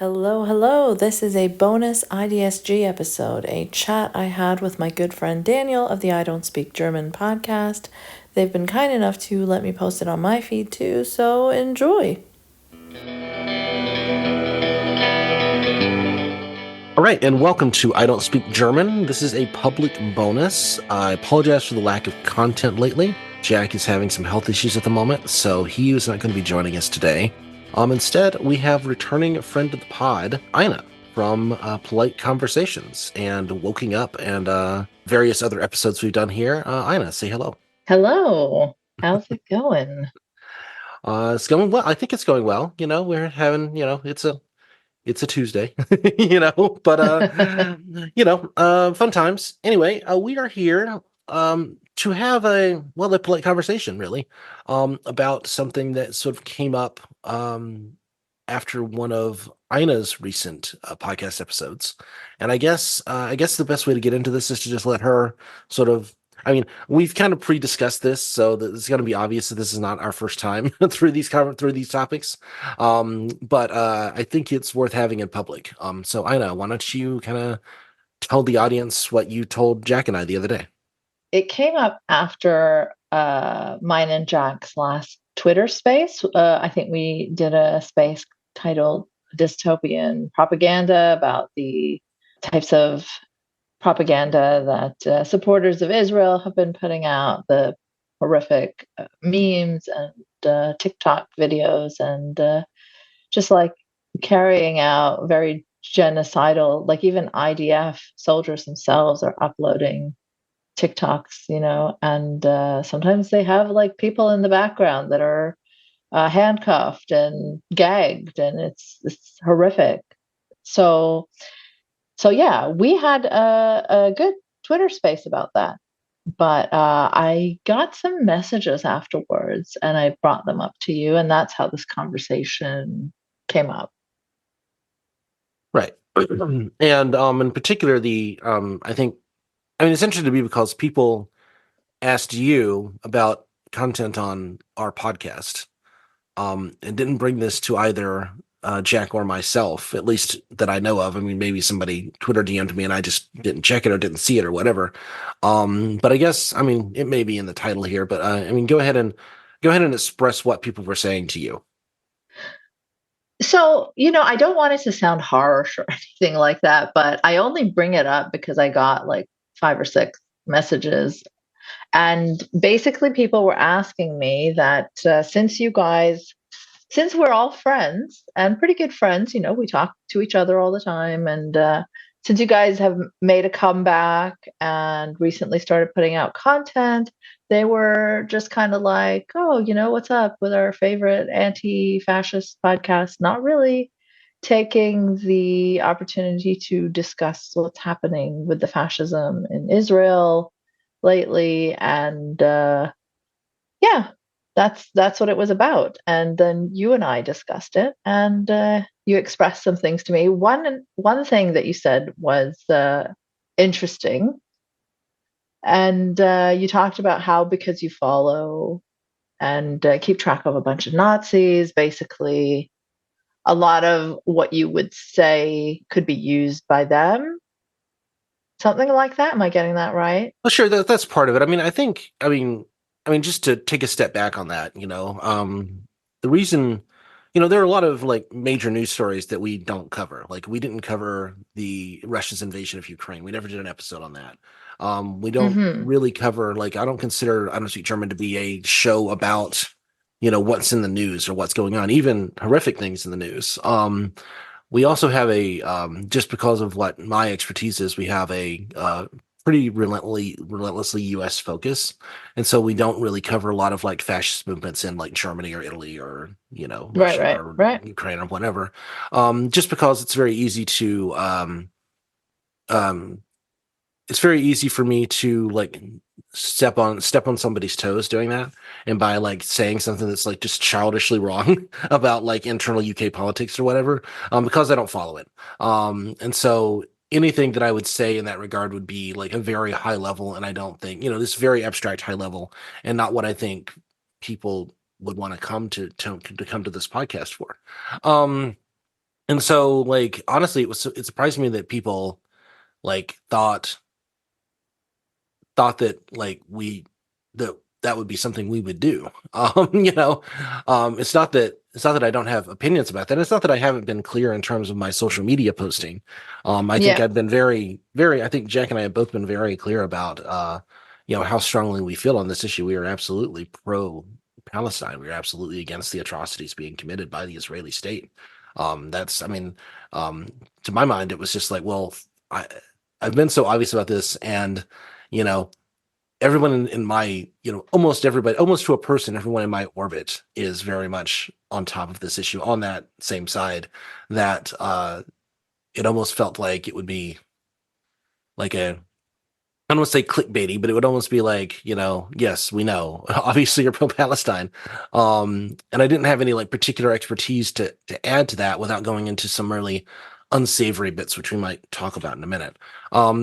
Hello, hello. This is a bonus IDSG episode, a chat I had with my good friend Daniel of the I Don't Speak German podcast. They've been kind enough to let me post it on my feed too, so enjoy. All right, and welcome to I Don't Speak German. This is a public bonus. I apologize for the lack of content lately. Jack is having some health issues at the moment, so he is not going to be joining us today. Instead, we have returning friend of the pod, Ina, from Polite Conversations and Woking Up and various other episodes we've done here. Ina, say hello. Hello. How's it going? It's going well. I think it's going well. We're having, it's a Tuesday, but fun times. Anyway, we are here to have a polite conversation, really, about something that sort of came up after one of Ina's recent podcast episodes. And I guess the best way to get into this is to just let her sort of. I mean, we've kind of pre-discussed this, so that it's going to be obvious that this is not our first time through these topics. But I think it's worth having in public. So Ina, why don't you kind of tell the audience what you told Jack and I the other day? It came up after mine and Jack's last Twitter space. I think we did a space titled Dystopian Propaganda about the types of propaganda that supporters of Israel have been putting out, the horrific memes and TikTok videos, and just like carrying out very genocidal, like even IDF soldiers themselves are uploading TikToks, and sometimes they have like people in the background that are handcuffed and gagged, and it's horrific. So, so yeah, we had a good Twitter space about that. But I got some messages afterwards, and I brought them up to you, and that's how this conversation came up. Right. And in particular, I mean, it's interesting to me because people asked you about content on our podcast, and didn't bring this to either Jack or myself, at least that I know of. I mean, maybe somebody Twitter DM'd me and I just didn't check it or didn't see it or whatever. But I guess, I mean, it may be in the title here, but I mean, go ahead and express what people were saying to you. So, I don't want it to sound harsh or anything like that, but I only bring it up because I got like 5 or 6 messages. And basically, people were asking me that since we're all friends and pretty good friends, we talk to each other all the time. And since you guys have made a comeback and recently started putting out content, they were just kind of like, oh, what's up with our favorite anti fascist podcast? Not really taking the opportunity to discuss what's happening with the fascism in Israel lately. And yeah, that's what it was about. And then you and I discussed it, and you expressed some things to me. One thing that you said was interesting, and you talked about how because you follow and keep track of a bunch of Nazis, basically a lot of what you would say could be used by them. Something like that. Am I getting that right? Well, sure, that's part of it. I mean, I mean, just to take a step back on that, the reason, there are a lot of like major news stories that we don't cover. Like, we didn't cover the Russia's invasion of Ukraine. We never did an episode on that. We don't Hmm. really cover, like, I don't consider I Don't Speak German to be a show about, what's in the news or what's going on, even horrific things in the news. We also have just because of what my expertise is, we have a pretty relentlessly U.S. focus, and so we don't really cover a lot of like fascist movements in like Germany or Italy or Right, Russia right, or right. Ukraine or whatever. Just because um, it's very easy for me to like step on somebody's toes doing that, and by like saying something that's like just childishly wrong about like internal UK politics or whatever, because I don't follow it. And so anything that I would say in that regard would be like a very high level, and I don't think, this very abstract high level, and not what I think people would want to come to come to this podcast for. Um And so, like, honestly, it surprised me that people like thought that like that would be something we would do. It's not that I don't have opinions about that. It's not that I haven't been clear in terms of my social media posting. I think Yeah. I've been very, very. I think Jack and I have both been very clear about how strongly we feel on this issue. We are absolutely pro Palestine. We are absolutely against the atrocities being committed by the Israeli state. That's, I mean, um, to my mind, it was just like, well, I, I've been so obvious about this, and you know, everyone in my, almost everybody, almost to a person, everyone in my orbit is very much on top of this issue, on that same side, that it almost felt like it would be like I don't want to say clickbaity, but it would almost be like, yes, we know. Obviously, you're pro-Palestine, and I didn't have any like particular expertise to add to that without going into some really unsavory bits, which we might talk about in a minute.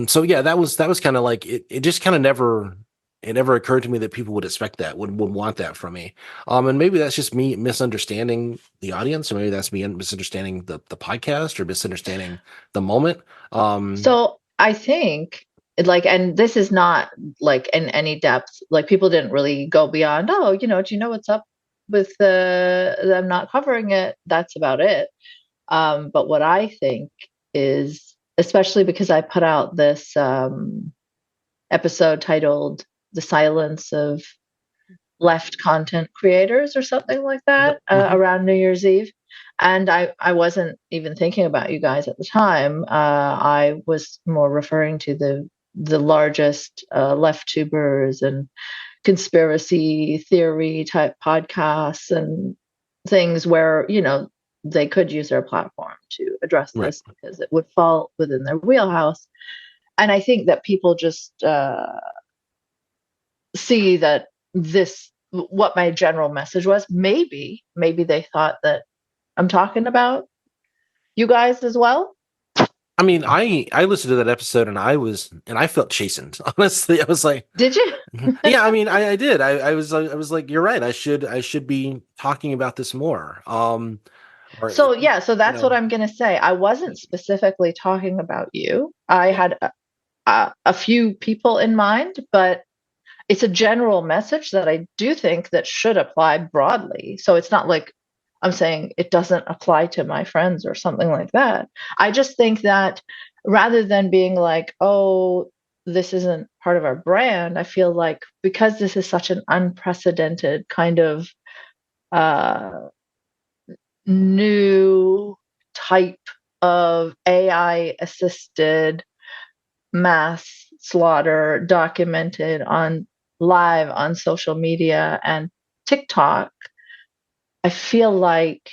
So yeah, that was kind of like it. It just kind of never occurred to me that people would expect that, would want that from me. And maybe that's just me misunderstanding the audience, or maybe that's me misunderstanding the podcast, or misunderstanding the moment. Um, So I think like, and this is not like in any depth, like people didn't really go beyond, oh, do you know what's up with them not covering it? That's about it. But what I think is, especially because I put out this episode titled "The Silence of Left Content Creators" or something like yep. that, Mhm. around New Year's Eve. And I wasn't even thinking about you guys at the time. I was more referring to the largest left tubers and conspiracy theory type podcasts and things where they could use their platform to address Right. this because it would fall within their wheelhouse. And I think that people just see that this what my general message was. Maybe they thought that I'm talking about you guys as well. I mean, I listened to that episode, and I felt chastened. Honestly, I was like, Did you? yeah. I mean, I did. I was like, you're right. I should be talking about this more. Or So yeah, so you that's what know, I'm going to say. I wasn't specifically talking about you. I had a few people in mind, but it's a general message that I do think that should apply broadly. So it's not like I'm saying it doesn't apply to my friends or something like that. I just think that rather than being like, oh, this isn't part of our brand, I feel like because this is such an unprecedented kind of uh, new type of AI assisted mass slaughter documented on live on social media and TikTok, I feel like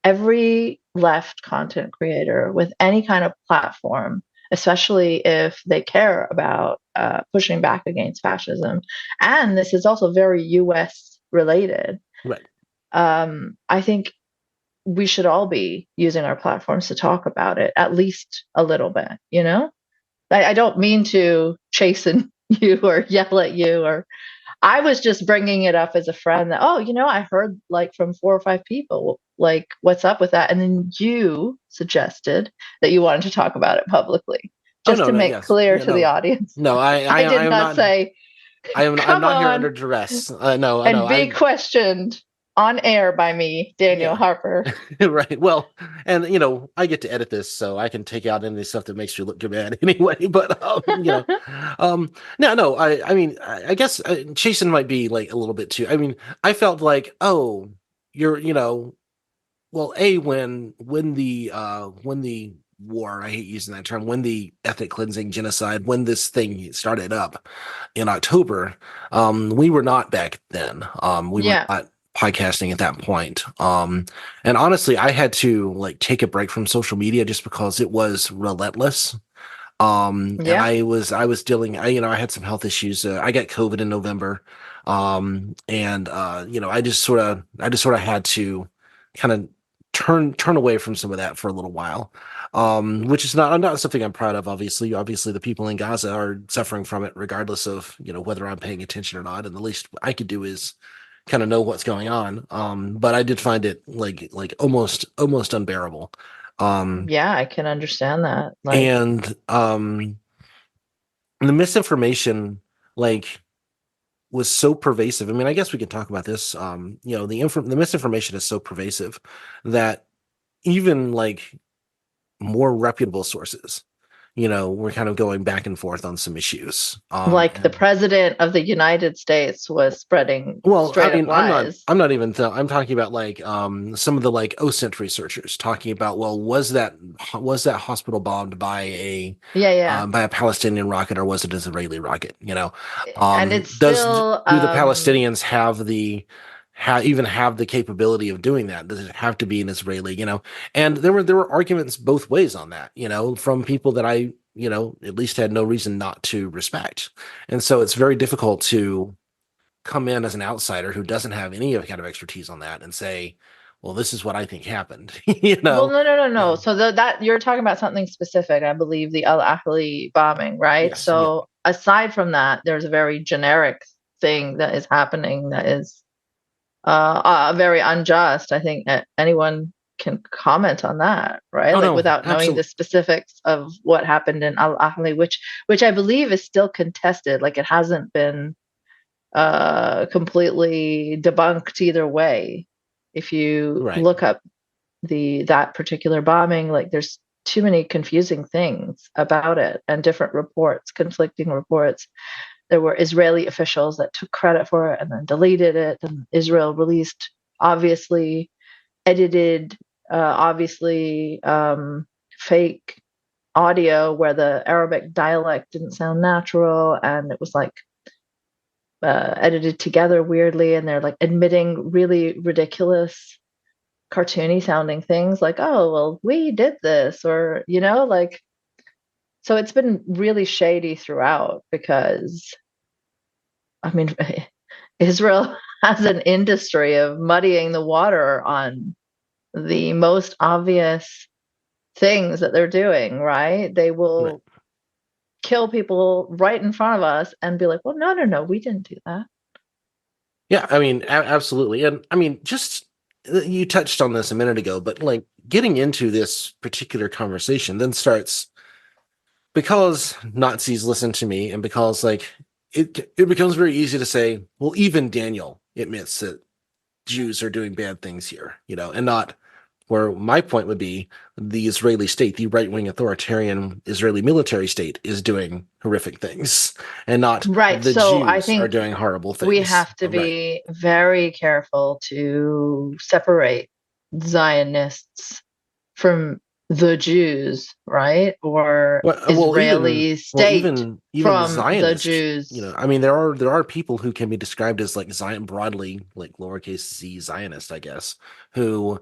every left content creator with any kind of platform, especially if they care about pushing back against fascism, and this is also very US related, right. I think we should all be using our platforms to talk about it at least a little bit, I don't mean to chasten you or yell at you, or I was just bringing it up as a friend that, oh, I heard like from 4 or 5 people, like, what's up with that? And then you suggested that you wanted to talk about it publicly, Oh just no, to no, make yes, clear yeah, to the no, audience. no. I I did am not not. say, I'm come not here under on duress. No, no. and be questioned on air by me, Daniel Yeah. Harper. Right. Well, and I get to edit this, so I can take out any stuff that makes you look bad anyway. But no, no. I mean, I guess Chasen might be like a little bit too. I mean, I felt like, oh, you're, well, when the war, I hate using that term, when the ethnic cleansing genocide, when this thing started up in October, we were not back then. We were Yeah. not podcasting at that point. And honestly, I had to like take a break from social media just because it was relentless. And Yeah. I was dealing, I had some health issues. I got COVID in November. And I just sort of had to kind of turn away from some of that for a little while. Which is not something I'm proud of, obviously the people in Gaza are suffering from it regardless of, whether I'm paying attention or not. And the least I could do is, kind of know what's going on. But I did find it like almost unbearable. Yeah, I can understand that. Like, And the misinformation like was so pervasive. I mean, I guess we can talk about this. The misinformation is so pervasive that even like more reputable sources, we're kind of going back and forth on some issues. the president of the United States was spreading Well, I straight up mean, I'm not. lies. I'm not even. I'm talking about like some of the like OSINT researchers talking about. Well, was that hospital bombed Yeah, yeah. by a Palestinian rocket or was it an Israeli rocket? And it's Does still do the Palestinians even have the capability of doing that? Does it have to be an Israeli? And there were arguments both ways on that. From people that I at least had no reason not to respect, and so it's very difficult to come in as an outsider who doesn't have any kind of expertise on that and say, well, this is what I think happened. Well, no. Um, So that you're talking about something specific, I believe, the Al Ahly bombing, right? yes, yeah. So aside from that, there's a very generic thing that is happening that is very unjust. I think anyone can comment on that, right? Oh Like no, without knowing the absolutely. specifics of what happened in Al Ahly, which I believe is still contested. Like it hasn't been completely debunked either way. If you Right. look up that particular bombing, like there's too many confusing things about it and different reports, conflicting reports. There were Israeli officials that took credit for it and then deleted it, and Israel released obviously edited, obviously fake audio where the Arabic dialect didn't sound natural, and it was like edited together weirdly, and they're like admitting really ridiculous cartoony sounding things like, oh well, we did this, or like, so it's been really shady throughout because I mean Israel has an industry of muddying the water on the most obvious things that they're doing, right? They Right. will kill people right in front of us and be like, well, no, we didn't do that. Yeah, I mean, absolutely. And I mean, just you touched on this a minute ago, but like getting into this particular conversation then starts because Nazis listen to me and because like it becomes very easy to say, well, even Daniel admits that Jews are doing bad things here, and not where my point would be the Israeli state, the right wing authoritarian Israeli military state is doing horrific things, and not Right. the So I Jews are think doing horrible we things. have to Right. be very careful to separate Zionists from the Jews, right? Or Well, Israeli state even the from the Zionists, Jews. I mean, there are people who can be described as like Zion broadly, like lowercase z Zionist, I guess, who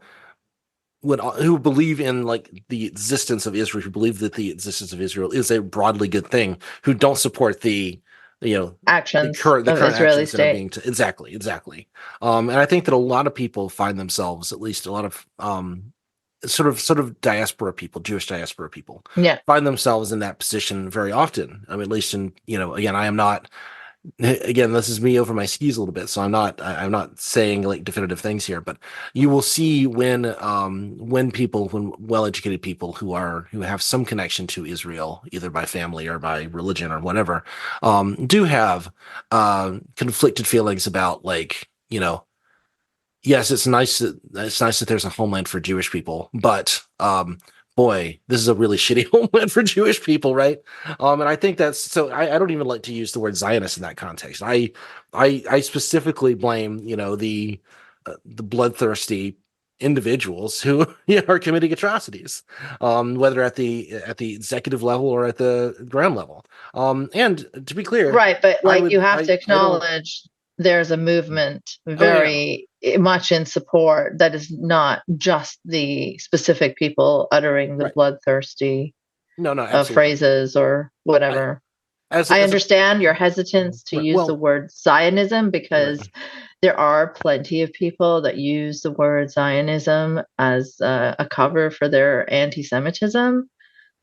who believe in like the existence of Israel, who believe that the existence of Israel is a broadly good thing, who don't support you know Actions the of current Israeli actions that are state. being exactly. And I think that a lot of people find themselves, at least a lot of sort of diaspora people, Jewish diaspora people, Yeah. find themselves in that position very often. I mean, at least in again, I am not. Again, this is me over my skis a little bit, so I'm not saying like definitive things here, but you will see when well-educated people who have some connection to Israel, either by family or by religion or whatever, do have conflicted feelings about like yes, it's nice that there's a homeland for Jewish people, but boy, this is a really shitty homeland for Jewish people, right? And I think that's so. I don't even like to use the word Zionist in that context. I specifically blame the bloodthirsty individuals who are committing atrocities, whether at the executive level or at the ground level. And to be clear, Right, but I like you would have to I don't. acknowledge there's a movement Oh yeah, very much in support that is not just the specific people uttering the right. bloodthirsty No, no, absolutely. phrases or I whatever. as I as a understand your hesitance to right, use the well, word Zionism right, because there are plenty of people that use the word Zionism as a cover for their anti Semitism.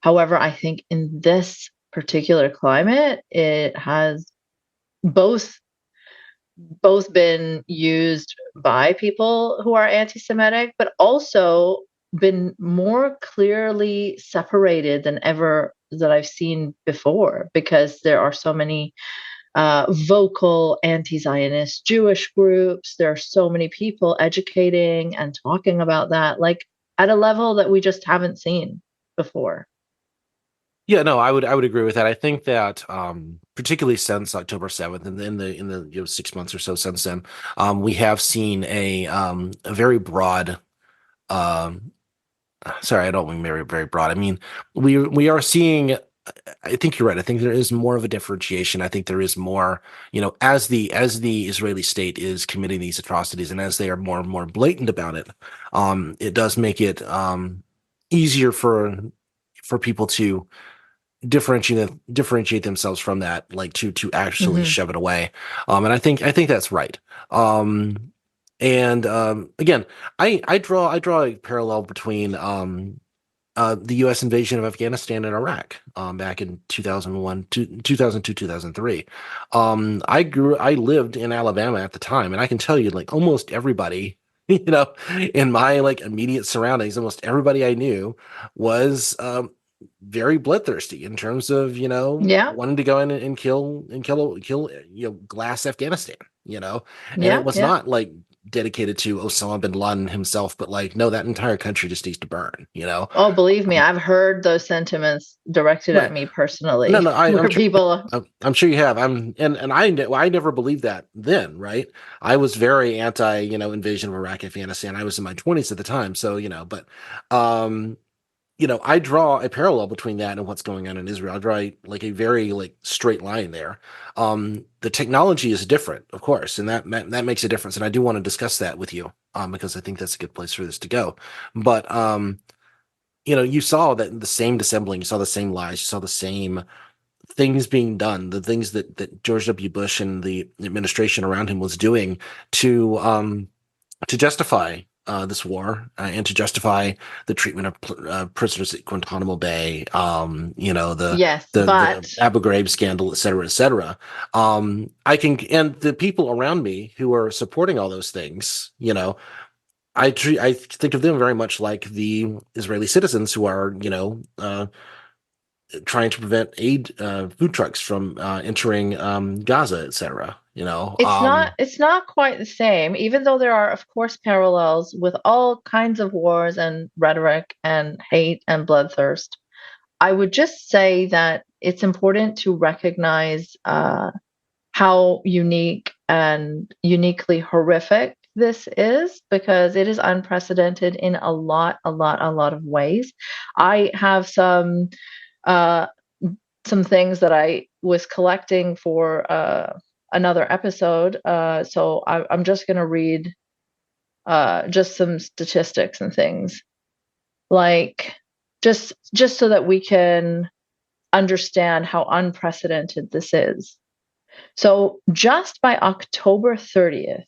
However, I think in this particular climate, it has both both been used by people who are anti-Semitic, but also been more clearly separated than ever that I've seen before, because there are so many vocal anti-Zionist Jewish groups. There are so many people educating and talking about that, like at a level that we just haven't seen before. Yeah, no, I would agree with that. I think that particularly since October 7th, and in the 6 months or so since then, we have seen a very broad. Um, Sorry, I don't mean very very broad. I mean we are seeing. I think you're right. I think there is more of a differentiation. I think there is more, as the Israeli state is committing these atrocities, and as they are more and more blatant about it, it does make it easier for people to differentiate themselves from that, like to actually Mm-hmm. shove it away. And I think that's right. And again, I draw a parallel between the U.S. invasion of Afghanistan and Iraq back in 2001, 2002, 2003. I lived in Alabama at the time, and I can tell you, like almost everybody, in my like immediate surroundings, almost everybody I knew was very bloodthirsty in terms of Yeah, wanting to go in and kill glass Afghanistan, and it yeah, was yeah. not like dedicated to Osama bin Laden himself, but like, no, that entire country just needs to burn. Oh, believe me, I've heard those sentiments directed at Right. me No, personally, no, where people, I'm sure you have. And I never believed that then, right? I was very anti, invasion of Iraq, Afghanistan. I was in my 20s at the time, so but um, I draw a parallel between that and what's going on in Israel. I draw like a very like straight line there. The technology is different, of course, and that makes a difference. And I do want to discuss that with you, because I think that's a good place for this to go. But you saw that the same dissembling, you saw the same lies, you saw the same things being done, the things that George W. Bush and the administration around him was doing to justify this war, and to justify the treatment of prisoners at Guantanamo Bay, the yes, the but Abu Ghraib scandal, et cetera, et cetera. And the people around me who are supporting all those things, I think of them very much like the Israeli citizens who are, trying to prevent aid food trucks from entering Gaza, etc. it's not quite the same, even though there are, of course, parallels with all kinds of wars and rhetoric and hate and bloodthirst. I would just say that it's important to recognize how unique and uniquely horrific this is, because it is unprecedented in a lot of ways. I have uh, some things that I was collecting for another episode. I'm just going to read just some statistics and things, like just so that we can understand how unprecedented this is. So just by October 30th,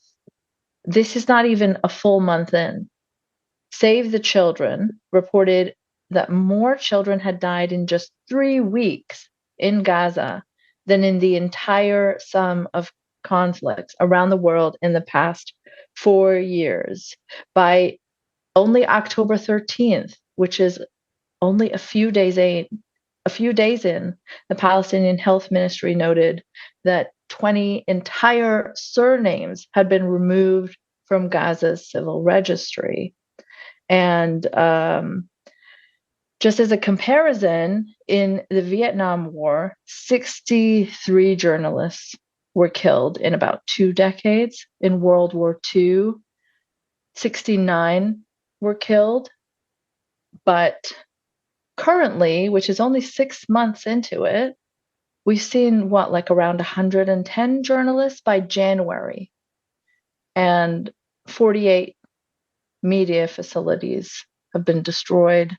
this is not even a full month in, Save the Children reported that more children had died in just 3 weeks in Gaza than in the entire sum of conflicts around the world in the past 4 years. By only October 13th, which is only a few days in, the Palestinian Health Ministry noted that 20 entire surnames had been removed from Gaza's civil registry. And just as a comparison, in the Vietnam War, 63 journalists were killed in about 2 decades. In World War II, 69 were killed. But currently, which is only 6 months into it, we've seen like around 110 journalists by January, and 48 media facilities have been destroyed.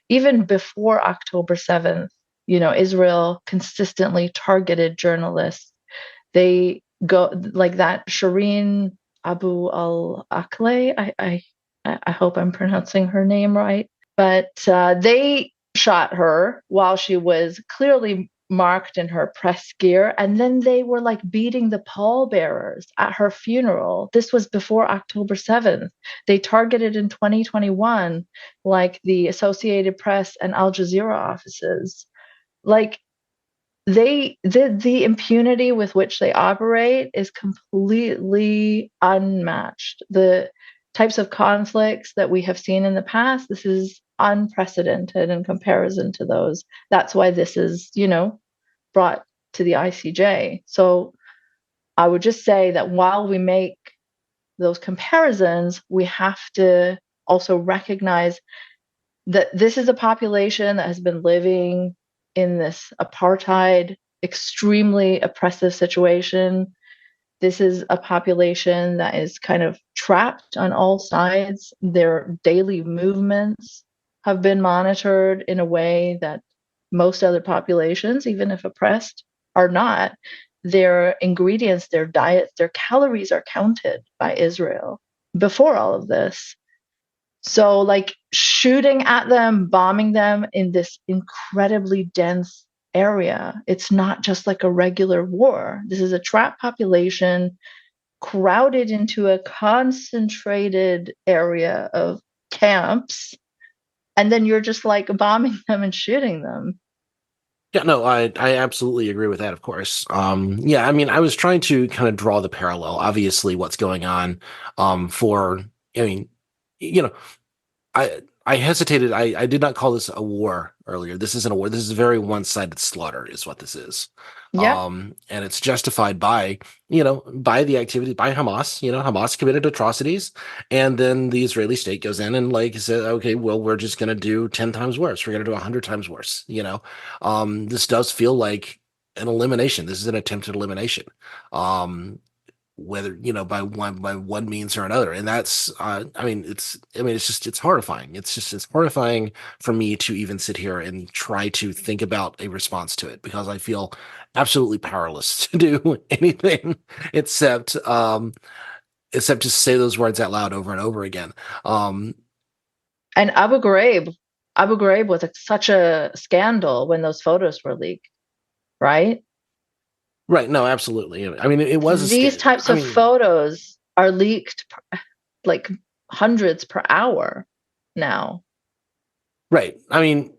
Even before October 7th, Israel consistently targeted journalists. They go like that Shireen Abu al-Akleh. I hope I'm pronouncing her name right. But they shot her while she was clearly marked in her press gear, and then they were like beating the pallbearers at her funeral. This was before October 7th. They targeted in 2021 like the Associated Press and Al Jazeera offices. Like the impunity with which they operate is completely unmatched. The types of conflicts that we have seen in the past, this is unprecedented in comparison to those. That's why this is, brought to the ICJ. So I would just say that while we make those comparisons, we have to also recognize that this is a population that has been living in this apartheid, extremely oppressive situation. This is a population that is kind of trapped on all sides. Their daily movements have been monitored in a way that most other populations, even if oppressed, are not. Their ingredients, their diets, their calories are counted by Israel before all of this. So, like, shooting at them, bombing them in this incredibly dense area, it's not just like a regular war. This is a trapped population crowded into a concentrated area of camps. And then you're just like bombing them and shooting them. Yeah, no, I absolutely agree with that, of course. Yeah, I mean, I was trying to kind of draw the parallel, obviously, what's going on, I mean, you know, I hesitated. I did not call this a war earlier. This isn't a war. This is a very one-sided slaughter, is what this is. Yep. And it's justified by, by the activity by Hamas. Hamas committed atrocities, and then the Israeli state goes in and like said, okay, well, we're just gonna do 10 times worse. We're gonna do 100 times worse. This does feel like an elimination. This is an attempted elimination. Whether by one means or another, and that's it's horrifying. It's horrifying for me to even sit here and try to think about a response to it, because I feel absolutely powerless to do anything except to say those words out loud over and over again. And Abu Ghraib was such a scandal when those photos were leaked, right? Right, no, absolutely. I mean, it was a These scam. types of photos are leaked like hundreds per hour now. Right. I mean,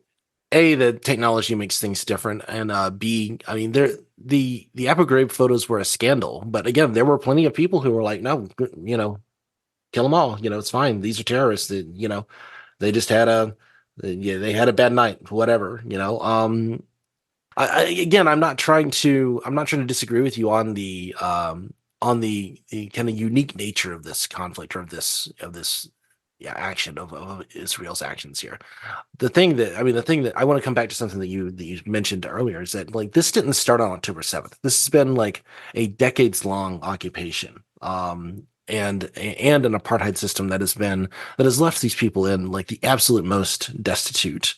A, the technology makes things different, and B, I mean, the Abu Ghraib photos were a scandal, but again, there were plenty of people who were like, no, kill them all. It's fine. These are terrorists. They just had they had a bad night, whatever. Again, I'm not trying to disagree with you on the kind of unique nature of this conflict, or of this yeah, action of Israel's actions here. The thing that I want to come back to, something that you mentioned earlier, is that like this didn't start on October 7th. This has been like a decades long occupation. And an apartheid system that has left these people in like the absolute most destitute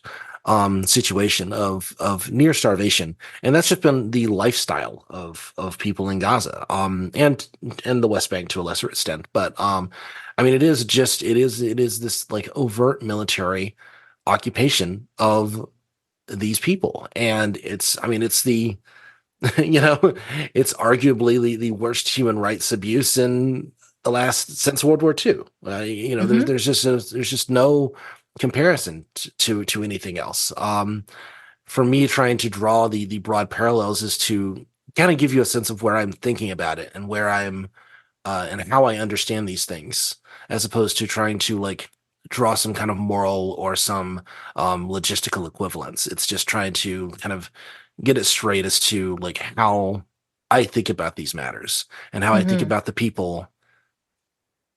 situation of near starvation, and that's just been the lifestyle of people in Gaza, and the West Bank to a lesser extent. But I mean, it is this like overt military occupation of these people, and it's the it's arguably the worst human rights abuse in the last since World War II. Hmm. There's just no comparison to anything else. For me, trying to draw the broad parallels is to kind of give you a sense of where I'm thinking about it, and where I'm and how I understand these things, as opposed to trying to like draw some kind of moral or some logistical equivalence. It's just trying to kind of get it straight as to like how I think about these matters, and how I think Hmm. about the people.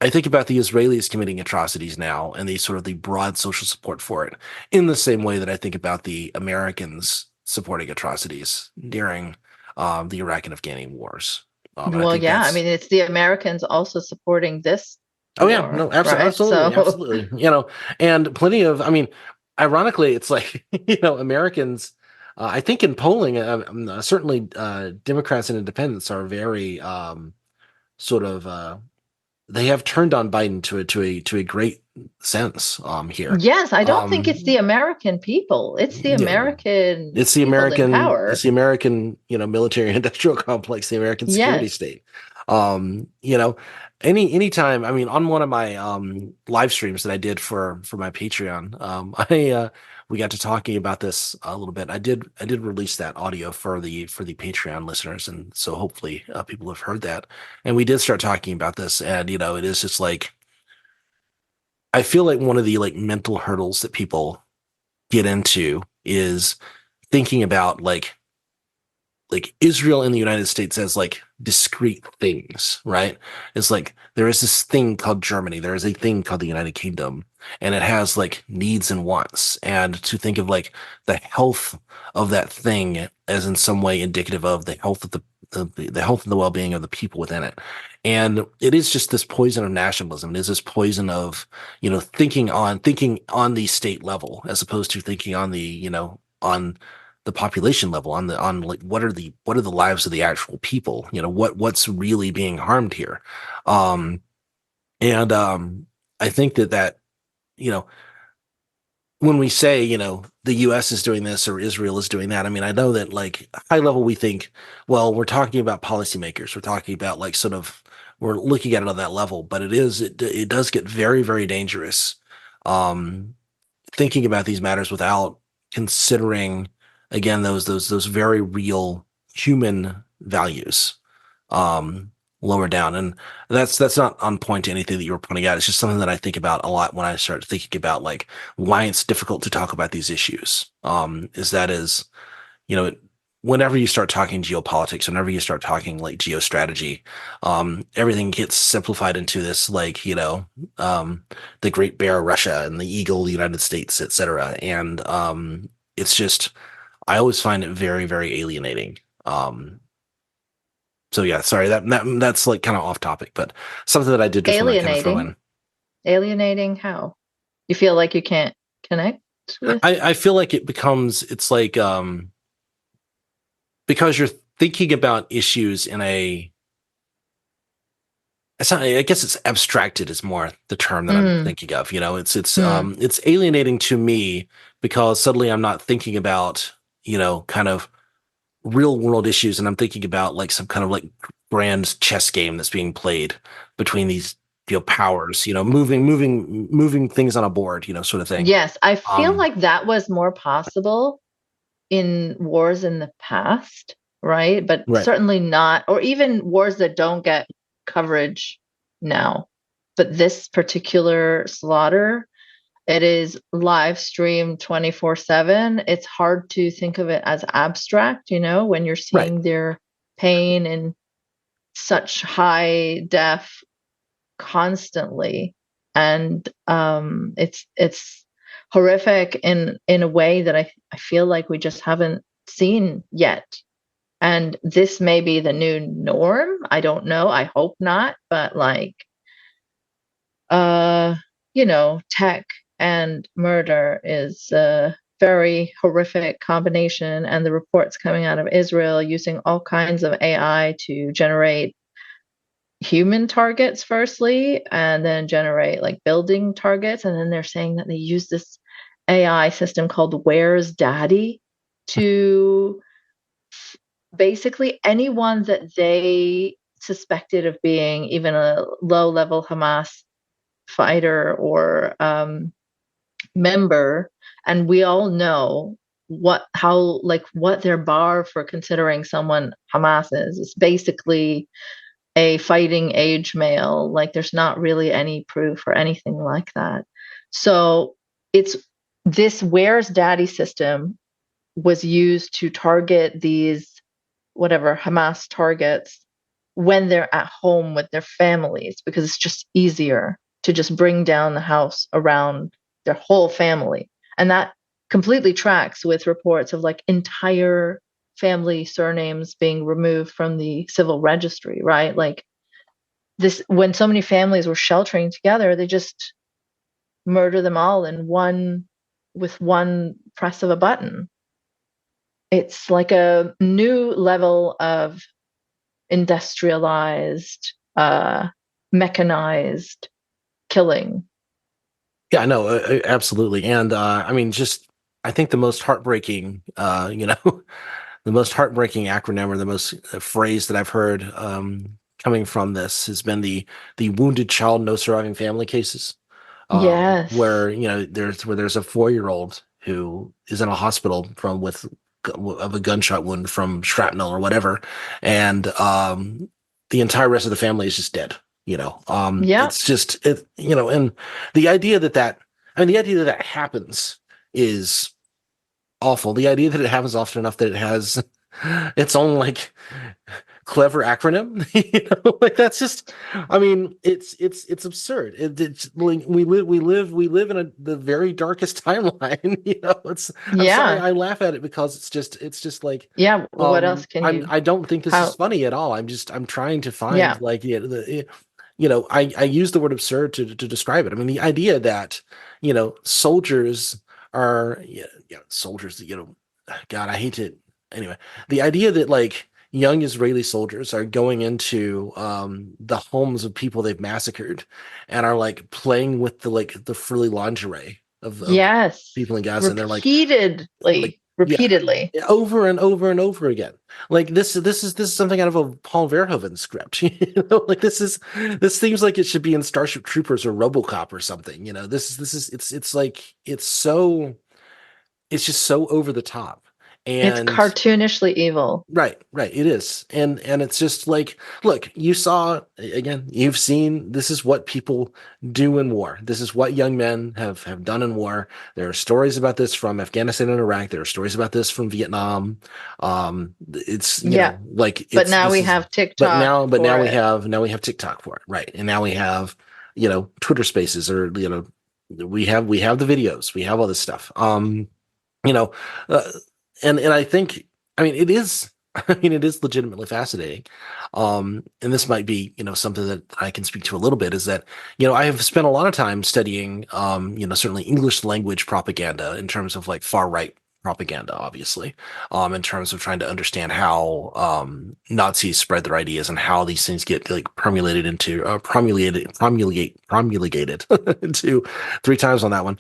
I think about the Israelis committing atrocities now, and the broad social support for it, in the same way that I think about the Americans supporting atrocities during the Iraq and Afghani wars. And I Well, think yeah, I that's. mean, it's the Americans also supporting this Oh yeah, war, no, right? absolutely, So, absolutely. And plenty of. I mean, ironically, it's like Americans. I think in polling, certainly Democrats and Independents are very sort of. They have turned on Biden to a great sense here. Yes, I don't think it's the American people. It's the Yeah, American it's the people in American, power. it's the American, military industrial complex, the American security Yes. state. You know, anytime, I mean, on one of my live streams that I did for my Patreon, I we got to talking about this a little bit. I did release that audio for the Patreon listeners, and so hopefully people have heard that. And we did start talking about this, and it is just like I feel like one of the like mental hurdles that people get into is thinking about like Israel and the United States as like discrete things, right? It's like there is this thing called Germany, there is a thing called the United Kingdom, and it has like needs and wants. And to think of like the health of that thing as in some way indicative of the health of the health and the well-being of the people within it. And it is just this poison of nationalism. It is this poison of, thinking on the state level as opposed to thinking on on the population level, on like what are the lives of the actual people, what's really being harmed here. And I think that you know when we say the US is doing this or Israel is doing that, I mean, I know that like high level we think, well, we're talking about policymakers, we're talking about like sort of we're looking at it on that level, but it does get very, very dangerous um thinking about these matters without considering again those very real human values um lower down. And that's not on point to anything that you were pointing out. It's just something that I think about a lot when I start thinking about like why it's difficult to talk about these issues. Is you know whenever you start talking geopolitics, whenever you start talking like geostrategy, everything gets simplified into this like the Great Bear Russia and the Eagle the United States, etc. And it's just I always find it very, very alienating. So yeah, sorry, that's like kind of off topic, but something that I did just want to kind of throw Alienating. in. Alienating how? You feel like you can't connect with? I feel like it's like because you're thinking about issues in a it's not, I guess it's abstracted is more the term that I'm thinking of. It's alienating to me because suddenly I'm not thinking about, kind of real world issues, and I'm thinking about like some kind of like grand chess game that's being played between these powers, moving things on a board, sort of thing. Yes, I feel Um like that was more possible in wars in the past, right? But right. certainly not, or even wars that don't get coverage now. But this particular slaughter, it is live streamed 24/7. It's hard to think of it as abstract, when you're Right. seeing their pain in such high def constantly. And it's horrific in a way that I feel like we just haven't seen yet. And this may be the new norm. I don't know. I hope not. But like tech and murder is a very horrific combination. And the reports coming out of Israel using all kinds of AI to generate human targets firstly, and then generate like building targets. And then they're saying that they use this AI system called Where's Daddy to basically anyone that they suspected of being even a low level Hamas fighter or member. And we all know what their bar for considering someone Hamas is. It's basically a fighting age male. Like there's not really any proof or anything like that. So it's this Where's Daddy system was used to target these whatever Hamas targets when they're at home with their families, because it's just easier to just bring down the house around their whole family. And that completely tracks with reports of like entire family surnames being removed from the civil registry, right? Like this, when so many families were sheltering together, they just murder them all with one press of a button. It's like a new level of industrialized, mechanized killing. Yeah, no, absolutely. And I mean, just I think the most heartbreaking, the most heartbreaking acronym or the most phrase that I've heard coming from this has been the wounded child, no surviving family cases, Yes. where there's a 4-year-old who is in a hospital from with of a gunshot wound from shrapnel or whatever, and the entire rest of the family is just dead. Yeah. It's just and the idea that I mean, the idea that that happens is awful. The idea that it happens often enough that it has its own like clever acronym, like that's just, I mean, it's absurd. It's like we live in the very darkest timeline. I'm sorry, Yeah. I laugh at it because it's just like, Yeah. What else can you, I don't think this is how, funny at all. I'm trying to find yeah. like I use the word absurd to describe it. I mean, the idea that soldiers are soldiers, God, I hate it. Anyway, the idea that like young Israeli soldiers are going into the homes of people they've massacred and are like playing with the frilly lingerie of Yes. people in Gaza, and they're like yeah, Repeatedly. over and over and over again. Like this is something out of a Paul Verhoeven script. Like this seems like it should be in Starship Troopers or RoboCop or something. This is it's like it's just so over the top. It's And cartoonishly evil. right, it is. And it's just like, look, you saw again, you've seen this is what people do in war. This is what young men have done in war. There are stories about this from Afghanistan and Iraq. There are stories about this from Vietnam. It's Yeah. like But it's now this we is have TikTok but for we it. have TikTok for it, right? And now we have Twitter Spaces, or we have the videos, we have all this stuff. You know, uh, and I think, I mean, it is, I mean, it is legitimately fascinating. And this might be, something that I can speak to a little bit, is that, I have spent a lot of time studying, certainly English language propaganda in terms of like far right propaganda, obviously, in terms of trying to understand how Nazis spread their ideas and how these things get like promulgated into 3 times on that one,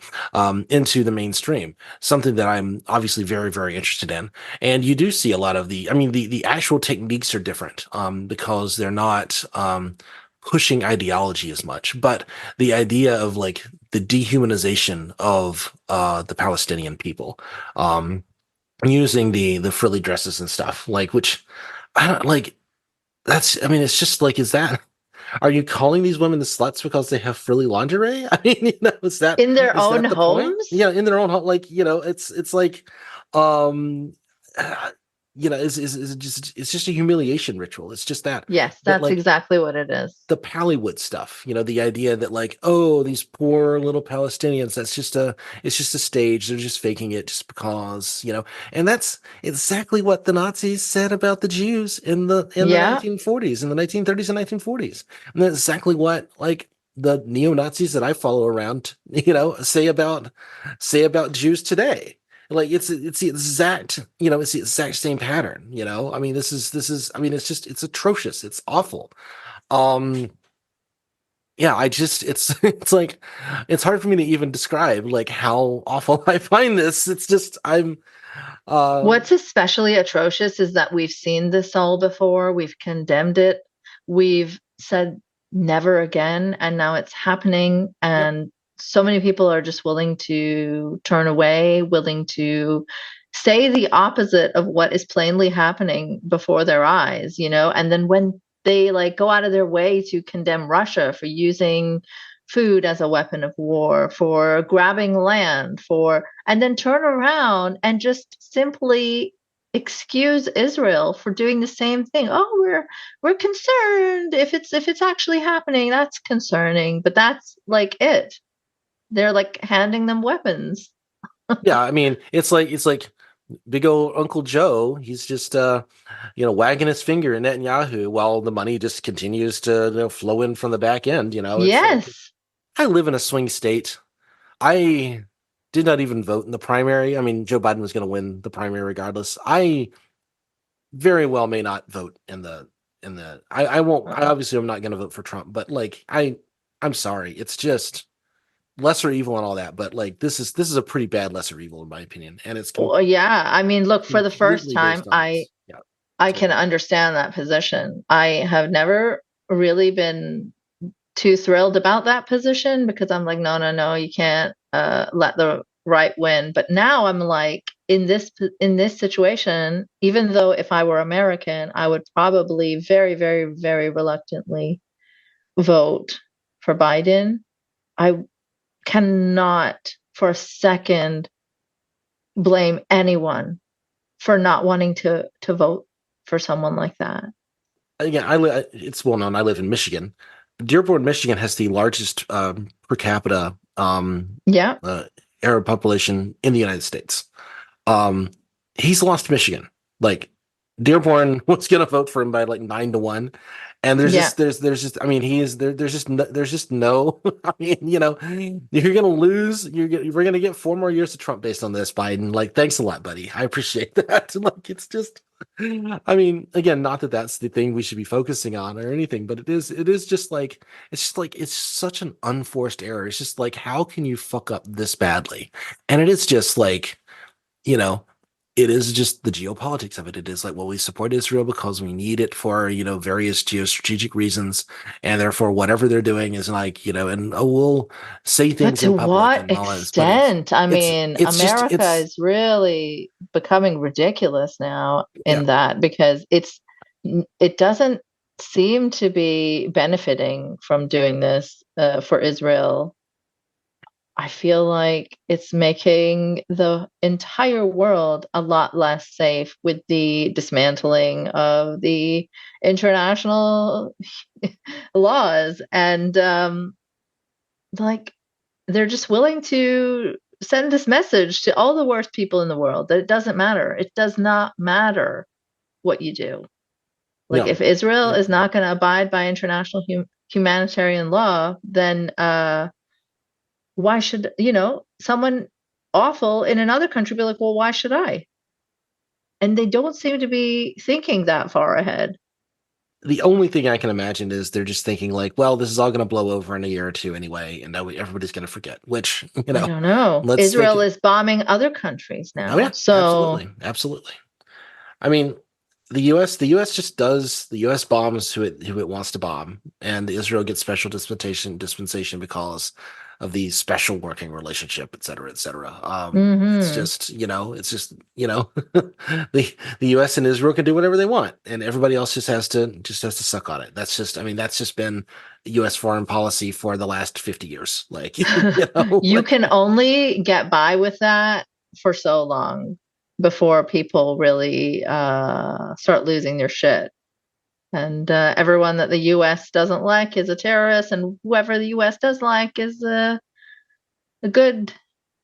into the mainstream, something that I'm obviously very, very interested in. And you do see a lot of I mean, the actual techniques are different, because they're not pushing ideology as much, but the idea of like the dehumanization of the Palestinian people, um, using the frilly dresses and stuff, like, which I don't like. That's, I mean, it's just like, are you calling these women the sluts because they have frilly lingerie? I mean, In their is own that the point? homes? Yeah, in their own home, like, it's like, um, uh, it's just a humiliation ritual. It's just Yes, that that's like exactly what it is. the Pallywood stuff, the idea that like, oh, these poor little Palestinians, it's just a stage. They're just faking it just because, and that's exactly what the Nazis said about the Jews in the Yeah. 1940s, in the 1930s and 1940s. And that's exactly what like the neo-Nazis that I follow around, say about Jews today. Like it's the exact, it's the exact same pattern, I mean, this is, I mean, it's atrocious. It's awful. um, yeah, I just it's like it's hard for me to even describe like how awful I find this. It's just uh What's especially atrocious is that we've seen this all before. We've condemned it. We've said never again, and now it's happening. yep, And so many people are just willing to turn away, willing to say the opposite of what is plainly happening before their eyes, And then when they like go out of their way to condemn Russia for using food as a weapon of war, for grabbing land, and then turn around and just simply excuse Israel for doing the same thing. Oh, we're concerned if it's actually happening. That's concerning, but that's like it. They're like handing them weapons. yeah, I mean, it's like big old Uncle Joe. He's just wagging his finger at Netanyahu while the money just continues to flow in from the back end. It's like, Yes. I live in a swing state. I did not even vote in the primary. I mean, Joe Biden was going to win the primary regardless. I very well may not vote in the I won't, I obviously, I'm not going to vote for Trump, but like I'm sorry, it's just lesser evil and all that, but like this is a pretty bad lesser evil in my opinion, and it's Well, yeah. I mean, look, for the first completely time, based on this. Yeah. I Sorry, go can ahead. understand that position. I have never really been too thrilled about that position because I'm like, no, no, no, you can't let the right win. But now I'm like, in this situation, even though if I were American, I would probably very, very, very reluctantly vote for Biden. I cannot for a second blame anyone for not wanting to vote for someone like that. Again, it's well known. I live in Michigan. Dearborn, Michigan has the largest per capita Yeah, uh, Arab population in the United States. Um, he's lost Michigan. Like Dearborn was going to vote for him by like 9-1, and yeah. there's just I mean he is there there's just no I mean you're going to lose we're going to get 4 more years of Trump based on this Biden. Like thanks a lot, buddy. I appreciate that. Like it's just I mean again, not that that's the thing we should be focusing on or anything, but it is just like it's such an unforced error. It's just like how can you fuck up this badly? And it is just like you know, it is just the geopolitics of it. It is like, well, we support Israel because we need it for, various geostrategic reasons. And therefore, whatever they're doing is like, and we'll say But things to in public what and all this. But extent? I it's, mean, it's just, America it's, is really becoming ridiculous now yeah. in that because it doesn't seem to be benefiting from doing this for Israel. I feel like it's making the entire world a lot less safe with the dismantling of the international laws and like they're just willing to send this message to all the worst people in the world that it doesn't matter. It does not matter what you do. Like No. if Israel It- is not going to abide by international humanitarian law, then why should, someone awful in another country be like, well, why should I? And they don't seem to be thinking that far ahead. the only thing I can imagine is they're just thinking like, well, this is all going to blow over in a year or two anyway, and now everybody's going to forget. Which I don't know. let's think. Israel is bombing other countries Oh now. yeah, So absolutely, absolutely. I mean, the U.S. just does the U.S. bombs who it wants to bomb, and Israel gets special dispensation because of the special working relationship, et cetera, et cetera. It's mhm. just the U.S. and Israel can do whatever they want, and everybody else just has to suck on it. That's just been U.S. foreign policy for the last 50 years. Like You can only get by with that for so long before people really start losing their shit. And everyone that the U.S. doesn't like is a terrorist, and whoever the U.S. does like is a good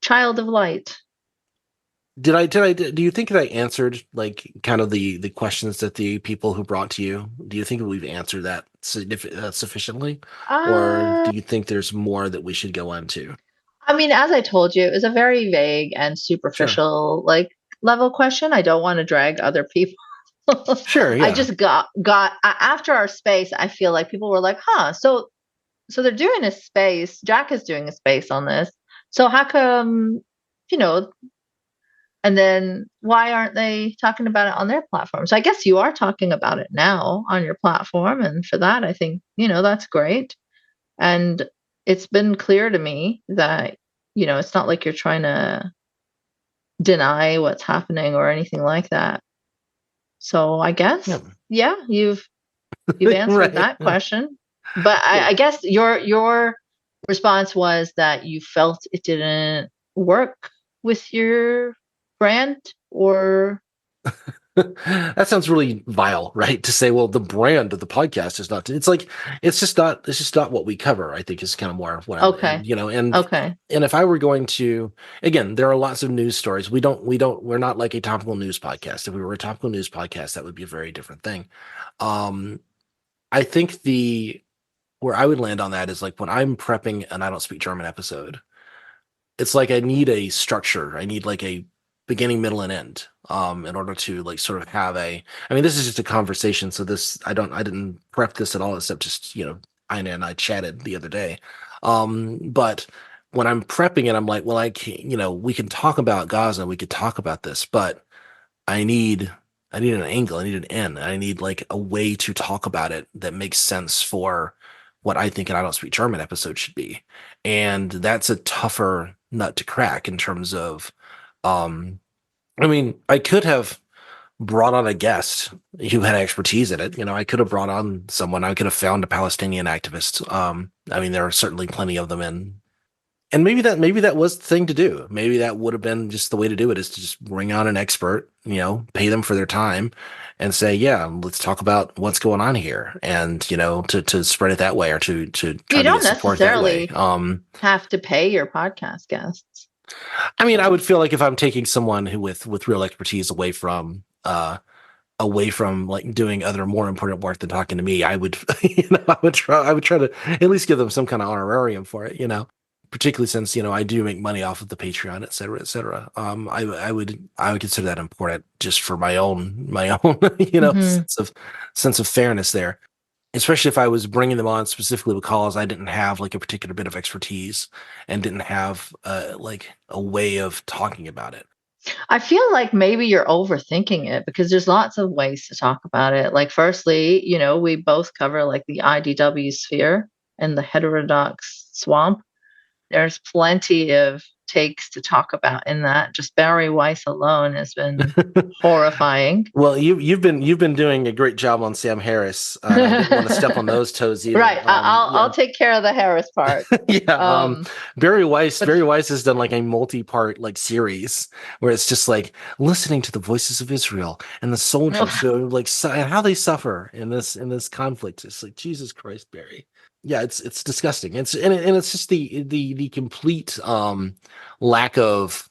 child of light. do you think that I answered like kind of the questions that the people who brought to you? Do you think we've answered that sufficiently, or Uh, do you think there's more that we should go into? I mean, as I told you, it was a very vague and Sure. superficial level question. I don't want to drag other people. Sure, I yeah. just after our space, I feel like people were like, huh, so they're doing a space. Jack is doing a space on this. So how come, you know, and then why aren't they talking about it on their platform? So I guess you are talking about it now on your platform. And for that, I think, that's great. And it's been clear to me that, it's not like you're trying to deny what's happening or anything like that. So I Yeah. guess, yeah, you've answered Right. that question. But I Cool. guess your response was that you felt it didn't work with your brand or That sounds really vile, right? To say, well, the brand of the podcast is not. It's like it's just not what we cover. I think is kind of more what I'm, okay. and you know, and Okay. and if I were going to, again, there are lots of news stories. We're not like a topical news podcast. If we were a topical news podcast, that would be a very different thing. Um, I think the where I would land on that is like when I'm prepping an I don't speak German episode, it's like I need a structure. I need like a beginning, middle, and end in order to like sort of have I mean, this is just a conversation, so this I didn't prep this at all, except just Ina and I chatted the other day. But when I'm prepping it, I'm like, well, I can't, we can talk about Gaza, we could talk about this, but I need I need an angle, I need an end, I need like a way to talk about it that makes sense for what I think an I Don't Speak German episode should be. And that's a tougher nut to crack in terms of I mean, I could have brought on a guest who had expertise in it. I could have brought on someone. I could have found a Palestinian activist. I mean, there are certainly plenty of them and maybe that was the thing to do. Maybe that would have been just the way to do it, is to just bring on an expert, pay them for their time and say, yeah, let's talk about what's going on here. And, to spread it that way, or to try You to don't get support that way. necessarily have to pay your podcast guests. I mean, I would feel like if I'm taking someone who with real expertise away from like doing other more important work than talking to me, I would I would try to at least give them some kind of honorarium for it, particularly since I do make money off of the Patreon, et cetera, et cetera. I would consider that important just for my own sense of fairness there, especially if I was bringing them on specifically because I didn't have like a particular bit of expertise and didn't have like a way of talking about it. I feel like maybe you're overthinking it, because there's lots of ways to talk about it. Like, firstly, we both cover like the IDW sphere and the heterodox swamp. There's plenty of takes to talk about in that. Just Barry Weiss alone has been horrifying. Well, you've been doing a great job on Sam Harris. I didn't want to step on those toes either. Right. I'll take care of the Harris part. Yeah. Barry Weiss has done like a multi-part like series where it's just like listening to the voices of Israel and the soldiers who like and how they suffer in this conflict. It's like, Jesus Christ, Barry. Yeah, it's disgusting. It's just the complete lack of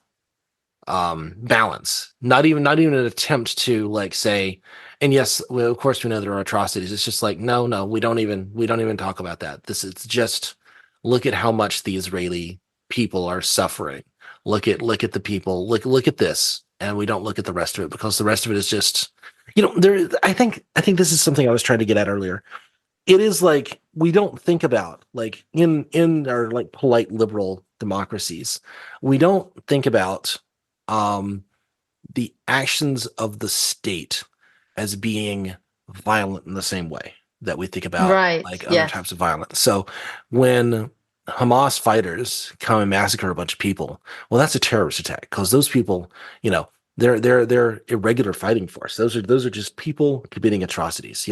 balance. Not even an attempt to like say, and yes, well, of course we know there are atrocities. It's just like, no, we don't even talk about that. It's just, look at how much the Israeli people are suffering. Look at the people. Look at this, and we don't look at the rest of it, because the rest of it is just, there. I think this is something I was trying to get at earlier. It is like, we don't think about, like, in our like polite liberal democracies, we don't think about the actions of the state as being violent in the same way that we think about like other types of violence. So when Hamas fighters come and massacre a bunch of people, well, that's a terrorist attack, because those people, they're irregular fighting force. Those are just people committing atrocities,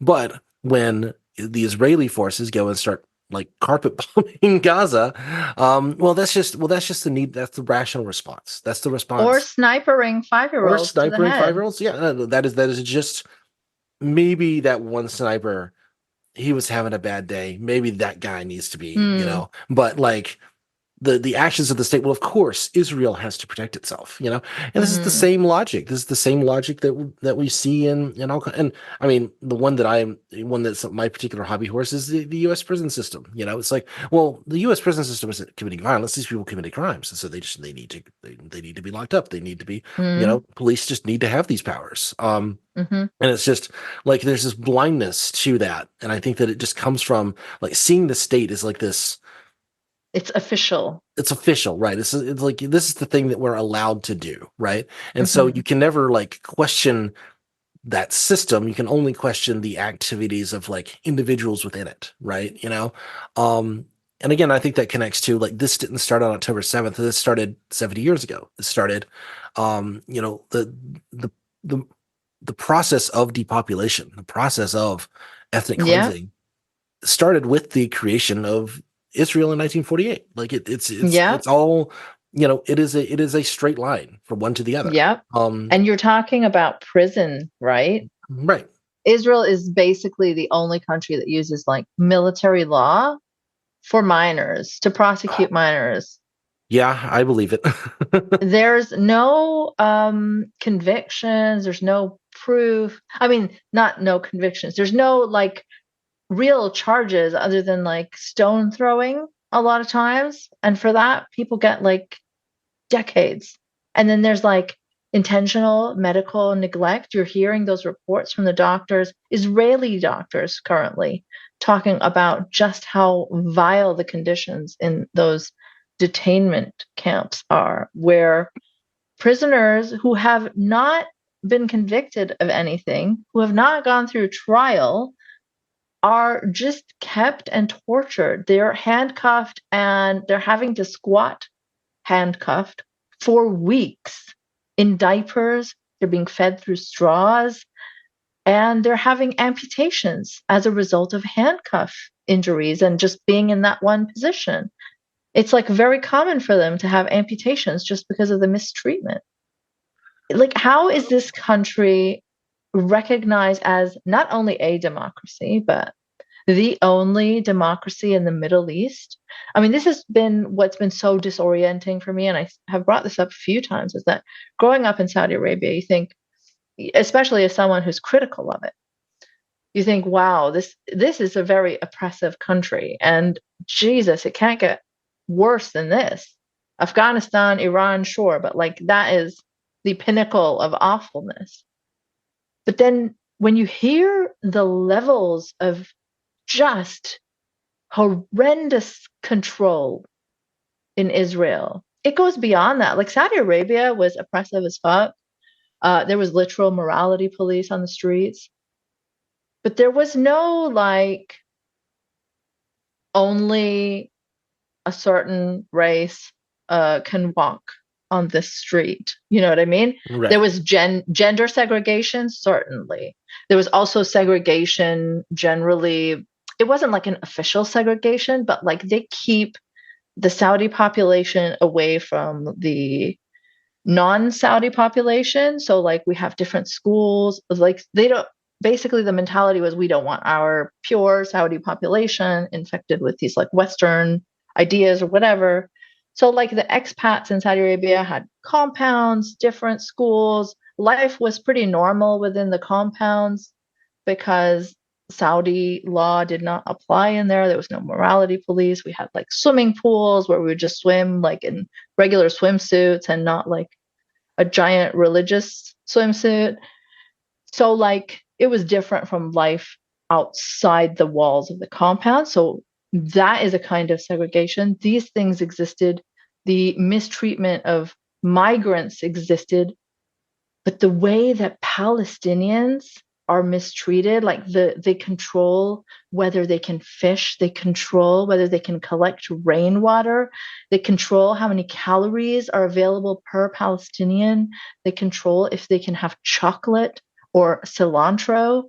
But when the Israeli forces go and start like carpet bombing Gaza, that's just the need. That's the rational response. That's the response. Or snipering 5-year-olds. Or snipering 5-year-olds. Yeah, that is just, maybe that one sniper, he was having a bad day. Maybe that guy needs to be, but like the actions of the state. Well, of course, Israel has to protect itself, and this is the same logic. This is the same logic that we see in all. And I mean, the one that's my particular hobby horse is the U.S. prison system. It's like, well, the U.S. prison system isn't committing violence; these people committed crimes, and so they need to be locked up. They need to be, police just need to have these powers. And it's just like, there's this blindness to that, and I think that it just comes from like seeing the state as like this. It's official. It's official, right? It's like, this is the thing that we're allowed to do, right? And so you can never like question that system. You can only question the activities of like individuals within it, right? And again, I think that connects to like, this didn't start on October 7th. This started 70 years ago. This started, the process of depopulation, the process of ethnic cleansing started with the creation of Israel in 1948. Like it's all, it is a straight line from one to the other. Yeah. And you're talking about prison, right? Right. Israel is basically the only country that uses like military law for minors, to prosecute minors. Yeah, I believe it. There's no convictions. There's no proof. I mean, not no convictions. There's no like real charges other than like stone throwing a lot of times. And for that, people get like decades. And then there's like intentional medical neglect. You're hearing those reports from the doctors, Israeli doctors currently, talking about just how vile the conditions in those detainment camps are, where prisoners who have not been convicted of anything, who have not gone through trial, are just kept and tortured. They're handcuffed and they're having to squat handcuffed for weeks in diapers. They're being fed through straws and they're having amputations as a result of handcuff injuries and just being in that one position. It's like very common for them to have amputations just because of the mistreatment. Like, how is this country recognized as not only a democracy, but the only democracy in the Middle East? I mean, this has been what's been so disorienting for me, and I have brought this up a few times, is that growing up in Saudi Arabia, you think, especially as someone who's critical of it, you think, wow, this is a very oppressive country, and Jesus, it can't get worse than this. Afghanistan, Iran, sure, but like that is the pinnacle of awfulness. But then when you hear the levels of just horrendous control in Israel, it goes beyond that. Like Saudi Arabia was oppressive as fuck. There was literal morality police on the streets. But there was no like only a certain race can walk on this street. You know what I mean? Right. There was gender segregation, certainly. There was also segregation generally. It wasn't like an official segregation, but like they keep the Saudi population away from the non-Saudi population. So like we have different schools. Like they don't, basically the mentality was we don't want our pure Saudi population infected with these like Western ideas or whatever. So like the expats in Saudi Arabia had compounds, different schools. Life was pretty normal within the compounds because Saudi law did not apply in there. There was no morality police. We had like swimming pools where we would just swim like in regular swimsuits and not like a giant religious swimsuit. So like it was different from life outside the walls of the compound. So that is a kind of segregation. These things existed. The mistreatment of migrants existed. But the way that Palestinians are mistreated, like they control whether they can fish, they control whether they can collect rainwater, they control how many calories are available per Palestinian, they control if they can have chocolate or cilantro.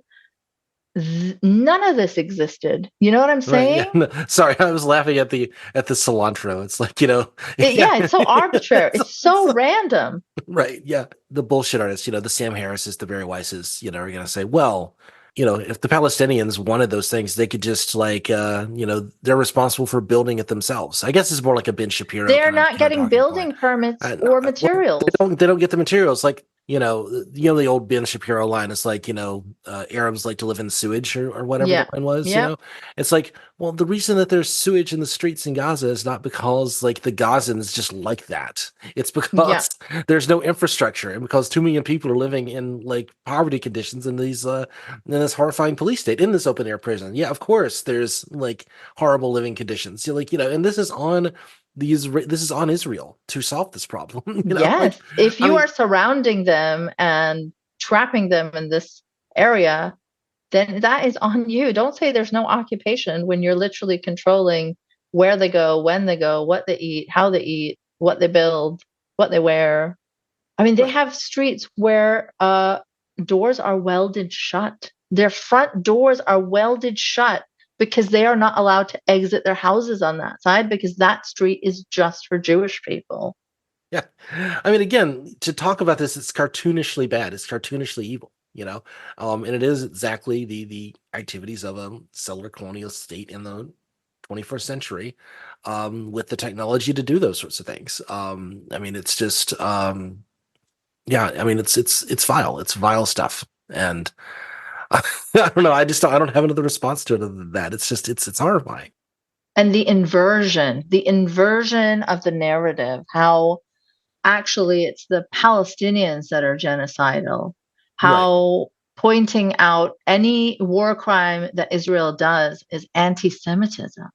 None of this existed. You know what I'm Right. saying? Yeah. No, sorry, I was laughing at the cilantro. It's like, Yeah, it's so arbitrary. It's so random. Right. Yeah. The bullshit artists, the Sam Harris's, the Barry Weisses, are going to say, well, if the Palestinians wanted those things, they could just they're responsible for building it themselves. I guess it's more like a Ben Shapiro They're kind of not getting talking building point. permits Well, or materials. they don't get the materials. Like, the old Ben Shapiro line is like, Arabs like to live in sewage or whatever Yeah. the line was, Yeah. It's like, well, the reason that there's sewage in the streets in Gaza is not because like the Gazans just like that. It's because there's no infrastructure and because 2 million people are living in like poverty conditions in these in this horrifying police state in this open air prison. Yeah, of course there's like horrible living conditions. And this is on Israel to solve this problem. Yes. If you are surrounding them and trapping them in this area, then that is on you. Don't say there's no occupation when you're literally controlling where they go, when they go, what they eat, how they eat, what they build, what they wear. I mean, they have streets where doors are welded shut. Their front doors are welded shut because they are not allowed to exit their houses on that side because that street is just for Jewish people. Yeah. I mean, again, to talk about this, it's cartoonishly bad. It's cartoonishly evil, and it is exactly the activities of a settler colonial state in the 21st century, with the technology to do those sorts of things. I mean, it's just, yeah, I mean, it's vile. It's vile stuff. And I don't know. I don't have another response to it other than that. It's just, it's horrifying. And the inversion of the narrative, how actually it's the Palestinians that are genocidal, how pointing out any war crime that Israel does is anti-Semitism.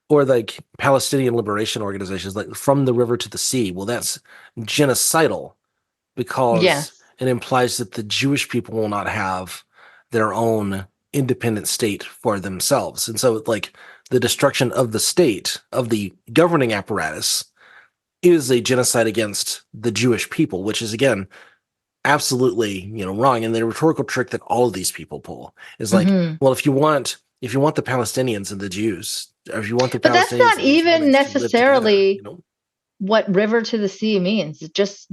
or like Palestinian liberation organizations, like from the river to the sea. Well, that's genocidal because Yes. it implies that the Jewish people will not have their own independent state for themselves. And so, like, the destruction of the state, of the governing apparatus, is a genocide against the Jewish people, which is, again, absolutely, wrong. And the rhetorical trick that all of these people pull is like, Hmm. well, if you want the Palestinians and the Jews, or if you want the But that's Palestinians not and the even Israelis to live together, necessarily what river to the sea means. It's just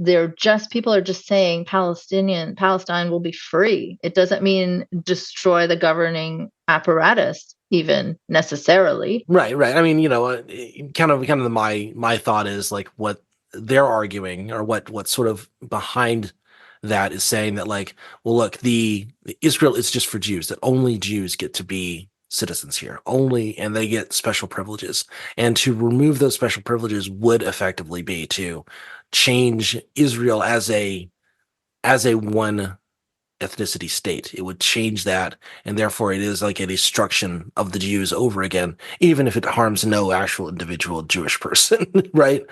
people are just saying Palestine will be free. It doesn't mean destroy the governing apparatus even necessarily. right, right. I mean, kind of my thought is like what they're arguing, or what's sort of behind that is saying that, like, well, look, the Israel is just for Jews, that only Jews get to be citizens here, only, and they get special privileges. And to remove those special privileges would effectively be to change Israel as a one ethnicity state. It would change that, and therefore it is like a destruction of the Jews over again, even if it harms no actual individual Jewish person, right?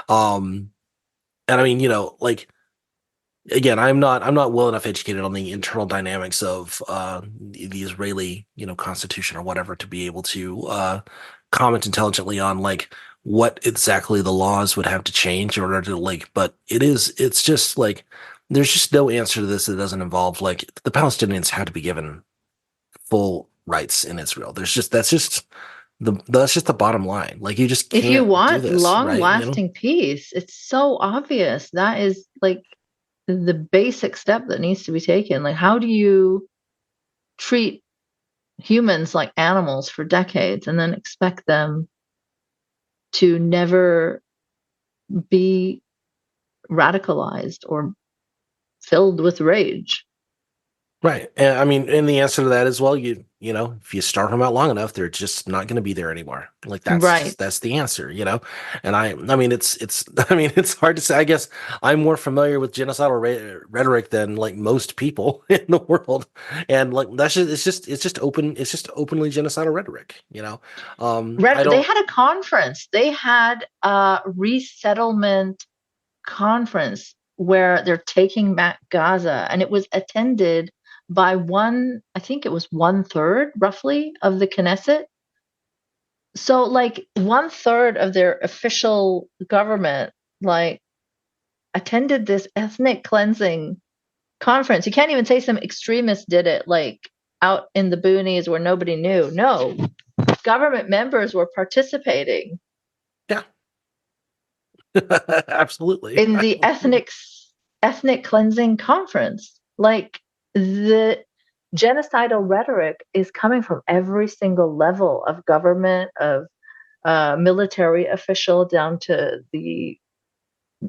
Um, and I mean, like, again, I'm not well enough educated on the internal dynamics of the Israeli, constitution or whatever, to be able to comment intelligently on like what exactly the laws would have to change in order to, like. But it's just like there's just no answer to this that doesn't involve, like, the Palestinians had to be given full rights in Israel. That's just the bottom line. Like, you just If you can't do want this, long right? lasting peace, it's so obvious. That is like the basic step that needs to be taken. Like, how do you treat humans like animals for decades and then expect them to never be radicalized or filled with rage? Right. And I mean, and the answer to that is, well, if you starve them out long enough, they're just not going to be there anymore. Like, Right. that's the answer. And I mean, it's I mean, it's hard to say. I guess I'm more familiar with genocidal rhetoric than like most people in the world, and like it's just openly genocidal rhetoric. I They don't. had a conference. They had a resettlement conference where they're taking back Gaza, and it was attended by I think it was one third roughly of the Knesset. So, like, one third of their official government, like, attended this ethnic cleansing conference. You can't even say some extremists did it, like, out in the boonies where nobody knew. No, government members were participating Yeah. Absolutely. in the ethnic cleansing conference. Like, the genocidal rhetoric is coming from every single level of government, of military official, down to the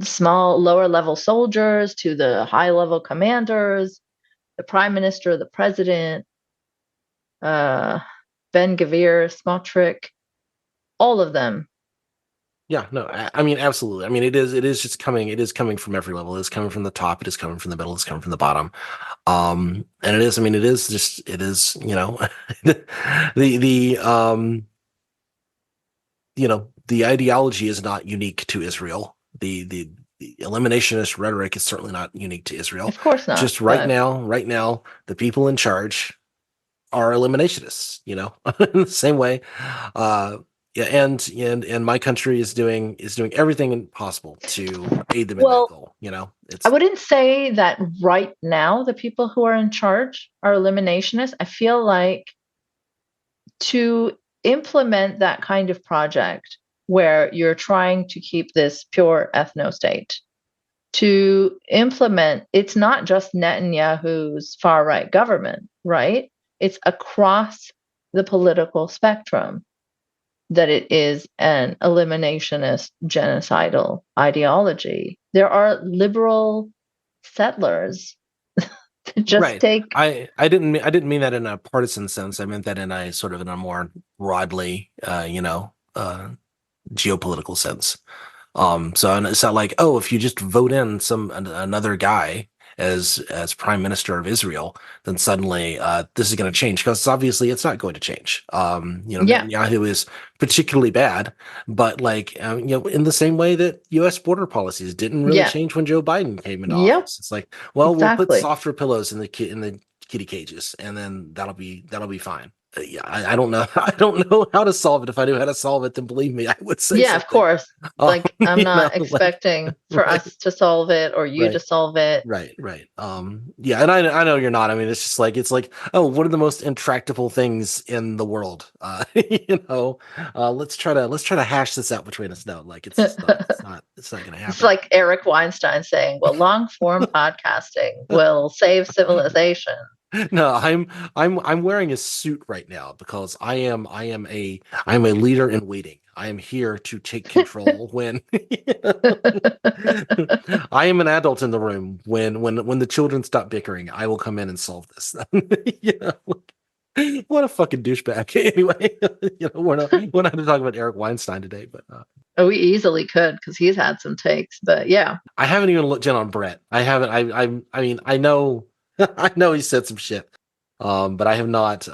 small lower level soldiers, to the high level commanders, the prime minister, the president, uh, Ben Gavir, Smotrich, all of them. Yeah, no, I mean, absolutely. I mean, it is coming from every level. It is coming from the top, it is coming from the middle, it's coming from the bottom. And I mean, it is, the the ideology is not unique to Israel. The eliminationist rhetoric is certainly not unique to Israel. Of course not, Just but right now, the people in charge are eliminationists, in the same way. Yeah, and my country is doing everything possible to aid them in that well, goal. I It's wouldn't say that right now the people who are in charge are eliminationists. I feel like to implement that kind of project where you're trying to keep this pure ethno state, to implement, it's not just Netanyahu's far right government, right? It's across the political spectrum that it is an eliminationist genocidal ideology. There are liberal settlers that just right. take, I didn't mean that in a partisan sense. I meant that in a sort of in a more broadly, geopolitical sense. So, and it's not like, oh, if you just vote in another guy as prime minister of Israel, then suddenly this is going to change, because obviously it's not going to change. Yeah. Netanyahu is particularly bad, but like in the same way that U.S. border policies didn't really Yeah. change when Joe Biden came into Yep. office. It's like, well, we'll put Exactly. softer pillows in the kitty cages, and then that'll be fine. Yeah, I don't know. I don't know how to solve it. If I knew how to solve it, then believe me, I would say Yeah, of something. course. Like, I'm not Like, expecting for right, us to solve it or you to right, solve it. right. Yeah, and I know you're not. I mean, it's just like, oh, one of the most intractable things in the world. Let's try to hash this out between us. No, like it's not going to It's happen. like Eric Weinstein saying, well, long form podcasting will save civilization. No, I'm wearing a suit right now because I'm a leader in waiting. I am here to take control when I am an adult in the room. When the children stop bickering, I will come in and solve this. What a fucking douchebag. Anyway, we're not to talk about Eric Weinstein today, but Oh, we easily could because he's had some takes, but yeah. I haven't even looked in on Brett. I haven't. I mean, I know I know he said some shit. But I have not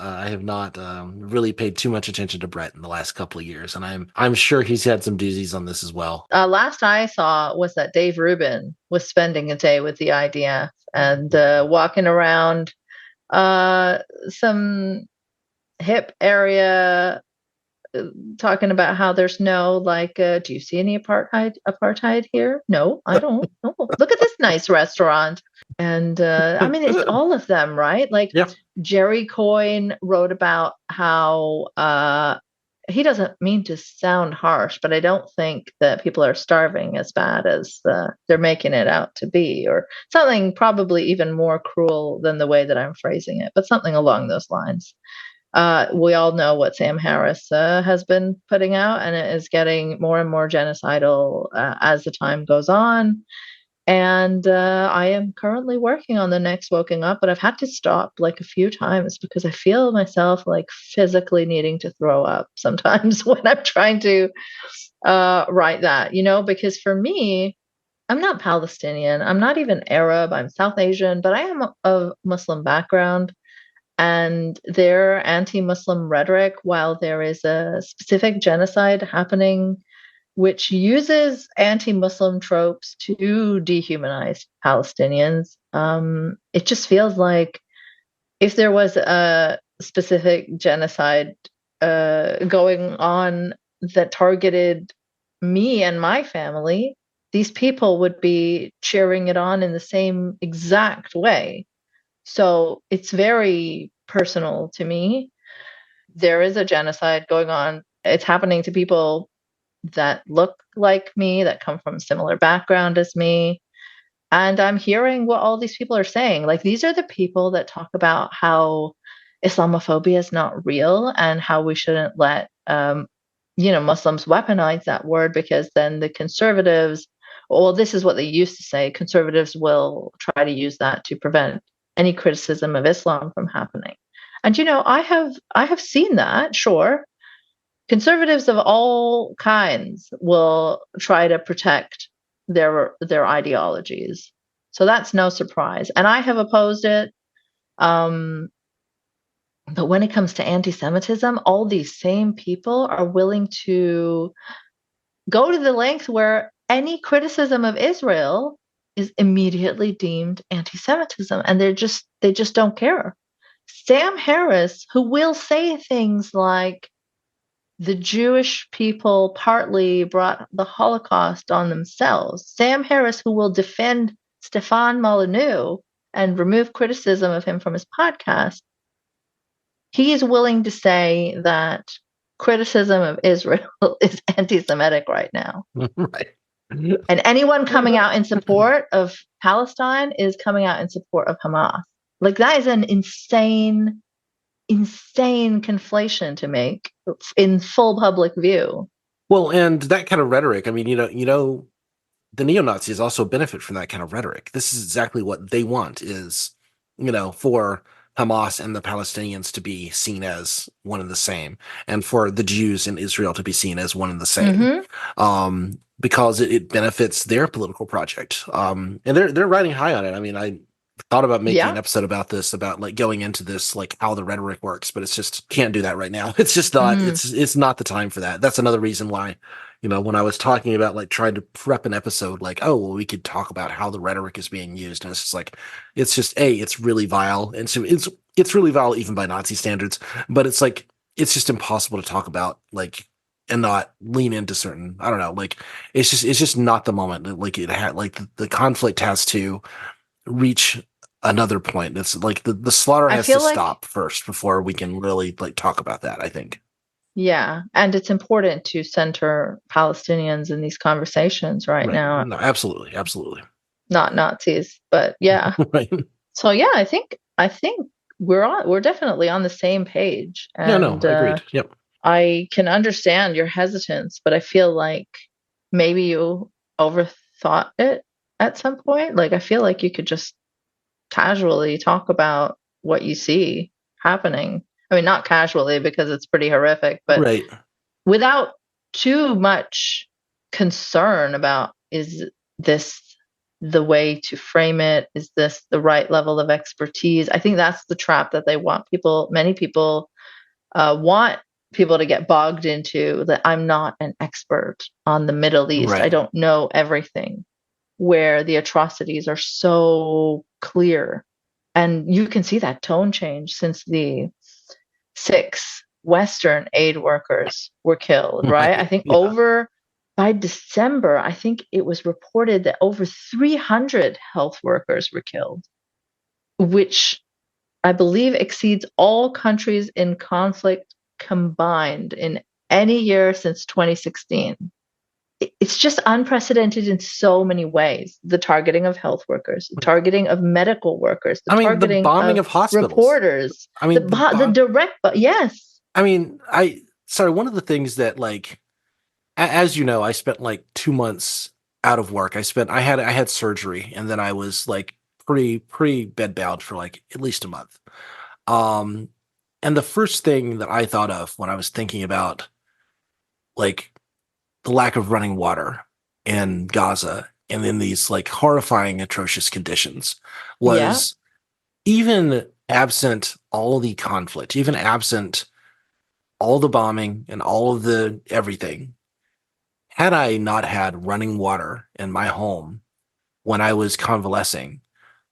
really paid too much attention to Brett in the last couple of years, and I'm sure he's had some doozies on this as well. Last I saw was that Dave Rubin was spending a day with the IDF and walking around some hip area, talking about how there's no do you see any apartheid here? No, I don't. Oh, look at this nice restaurant. And I mean, it's all of them, right? Like, Yeah. Jerry Coyne wrote about how he doesn't mean to sound harsh, but I don't think that people are starving as bad as they're making it out to be, or something probably even more cruel than the way that I'm phrasing it, but something along those lines. We all know what Sam Harris has been putting out, and it is getting more and more genocidal as the time goes on. And I am currently working on the next Woken Up, but I've had to stop like a few times because I feel myself like physically needing to throw up sometimes when I'm trying to write that, because for me, I'm not Palestinian. I'm not even Arab. I'm South Asian, but I am of Muslim background. And their anti-Muslim rhetoric, while there is a specific genocide happening which uses anti-Muslim tropes to dehumanize Palestinians, it just feels like if there was a specific genocide going on that targeted me and my family, these people would be cheering it on in the same exact way. So it's very personal to me. There is a genocide going on. It's happening to people that look like me, that come from a similar background as me. And I'm hearing what all these people are saying. Like, these are the people that talk about how Islamophobia is not real and how we shouldn't let, Muslims weaponize that word, because then the conservatives, well, this is what they used to say, conservatives will try to use that to prevent any criticism of Islam from happening. And I have seen that, sure. Conservatives of all kinds will try to protect their ideologies. So that's no surprise. And I have opposed it. But when it comes to anti-Semitism, all these same people are willing to go to the length where any criticism of Israel is immediately deemed anti-Semitism, and they just don't care. Sam Harris, who will say things like the Jewish people partly brought the Holocaust on themselves. Sam Harris, who will defend Stefan Molyneux and remove criticism of him from his podcast, he is willing to say that criticism of Israel is anti-Semitic right now. Right. And anyone coming out in support of Palestine is coming out in support of Hamas. Like, that is an insane conflation to make in full public view. Well, and that kind of rhetoric, I mean, the neo-Nazis also benefit from that kind of rhetoric. This is exactly what they want, is, for Hamas and the Palestinians to be seen as one and the same, and for the Jews in Israel to be seen as one and the same, because it benefits their political project. And they're riding high on it. I mean, thought about making an Yeah. episode about this, about like going into this, like how the rhetoric works, but it's just can't do that right now. It's just not, Mm, it's not the time for that. That's another reason why, when I was talking about like trying to prep an episode, like, oh, well, we could talk about how the rhetoric is being used. And it's just like, it's just, it's really vile. And so it's really vile even by Nazi standards, but it's like, it's just impossible to talk about, like, and not lean into certain, I don't know, like, it's just not the moment. Like it had, like the conflict has to reach another point. It's like the slaughter I has to feel like, stop first before we can really like talk about that, I think. yeah, and it's important to center Palestinians in these conversations right Right. now, No, absolutely. Absolutely. not Nazis. But yeah. Right. So yeah, I think we're definitely on the same page, Yeah, no, and agreed. Yep. I can understand your hesitance, but I feel like maybe you overthought it at some point. Like I feel like you could just casually talk about what you see happening. I mean, not casually because it's pretty horrific, but Right. without too much concern about, is this the way to frame it? Is this the right level of expertise? I think that's the trap that many people want people to get bogged into, that I'm not an expert on the Middle East. I Right. don't know everything, where the atrocities are so clear. And you can see that tone change since the 6 Western aid workers were killed, right? I Right. think Yeah. by December, I think it was reported that over 300 health workers were killed, which I believe exceeds all countries in conflict combined in any year since 2016. It's just unprecedented in so many ways. The targeting of health workers, the targeting of medical workers, the I mean, the targeting bombing of of hospitals. reporters, I the mean, the direct, yes. I mean, sorry, one of the things that like as you know, I spent like 2 months out of work. I had surgery, and then I was like pretty bedbound for like at least a month. Um, and the first thing that I thought of when I was thinking about like the lack of running water in Gaza and in these like horrifying, atrocious conditions Yeah, was, even absent all the conflict, even absent all the bombing and all of the everything, had I not had running water in my home when I was convalescing,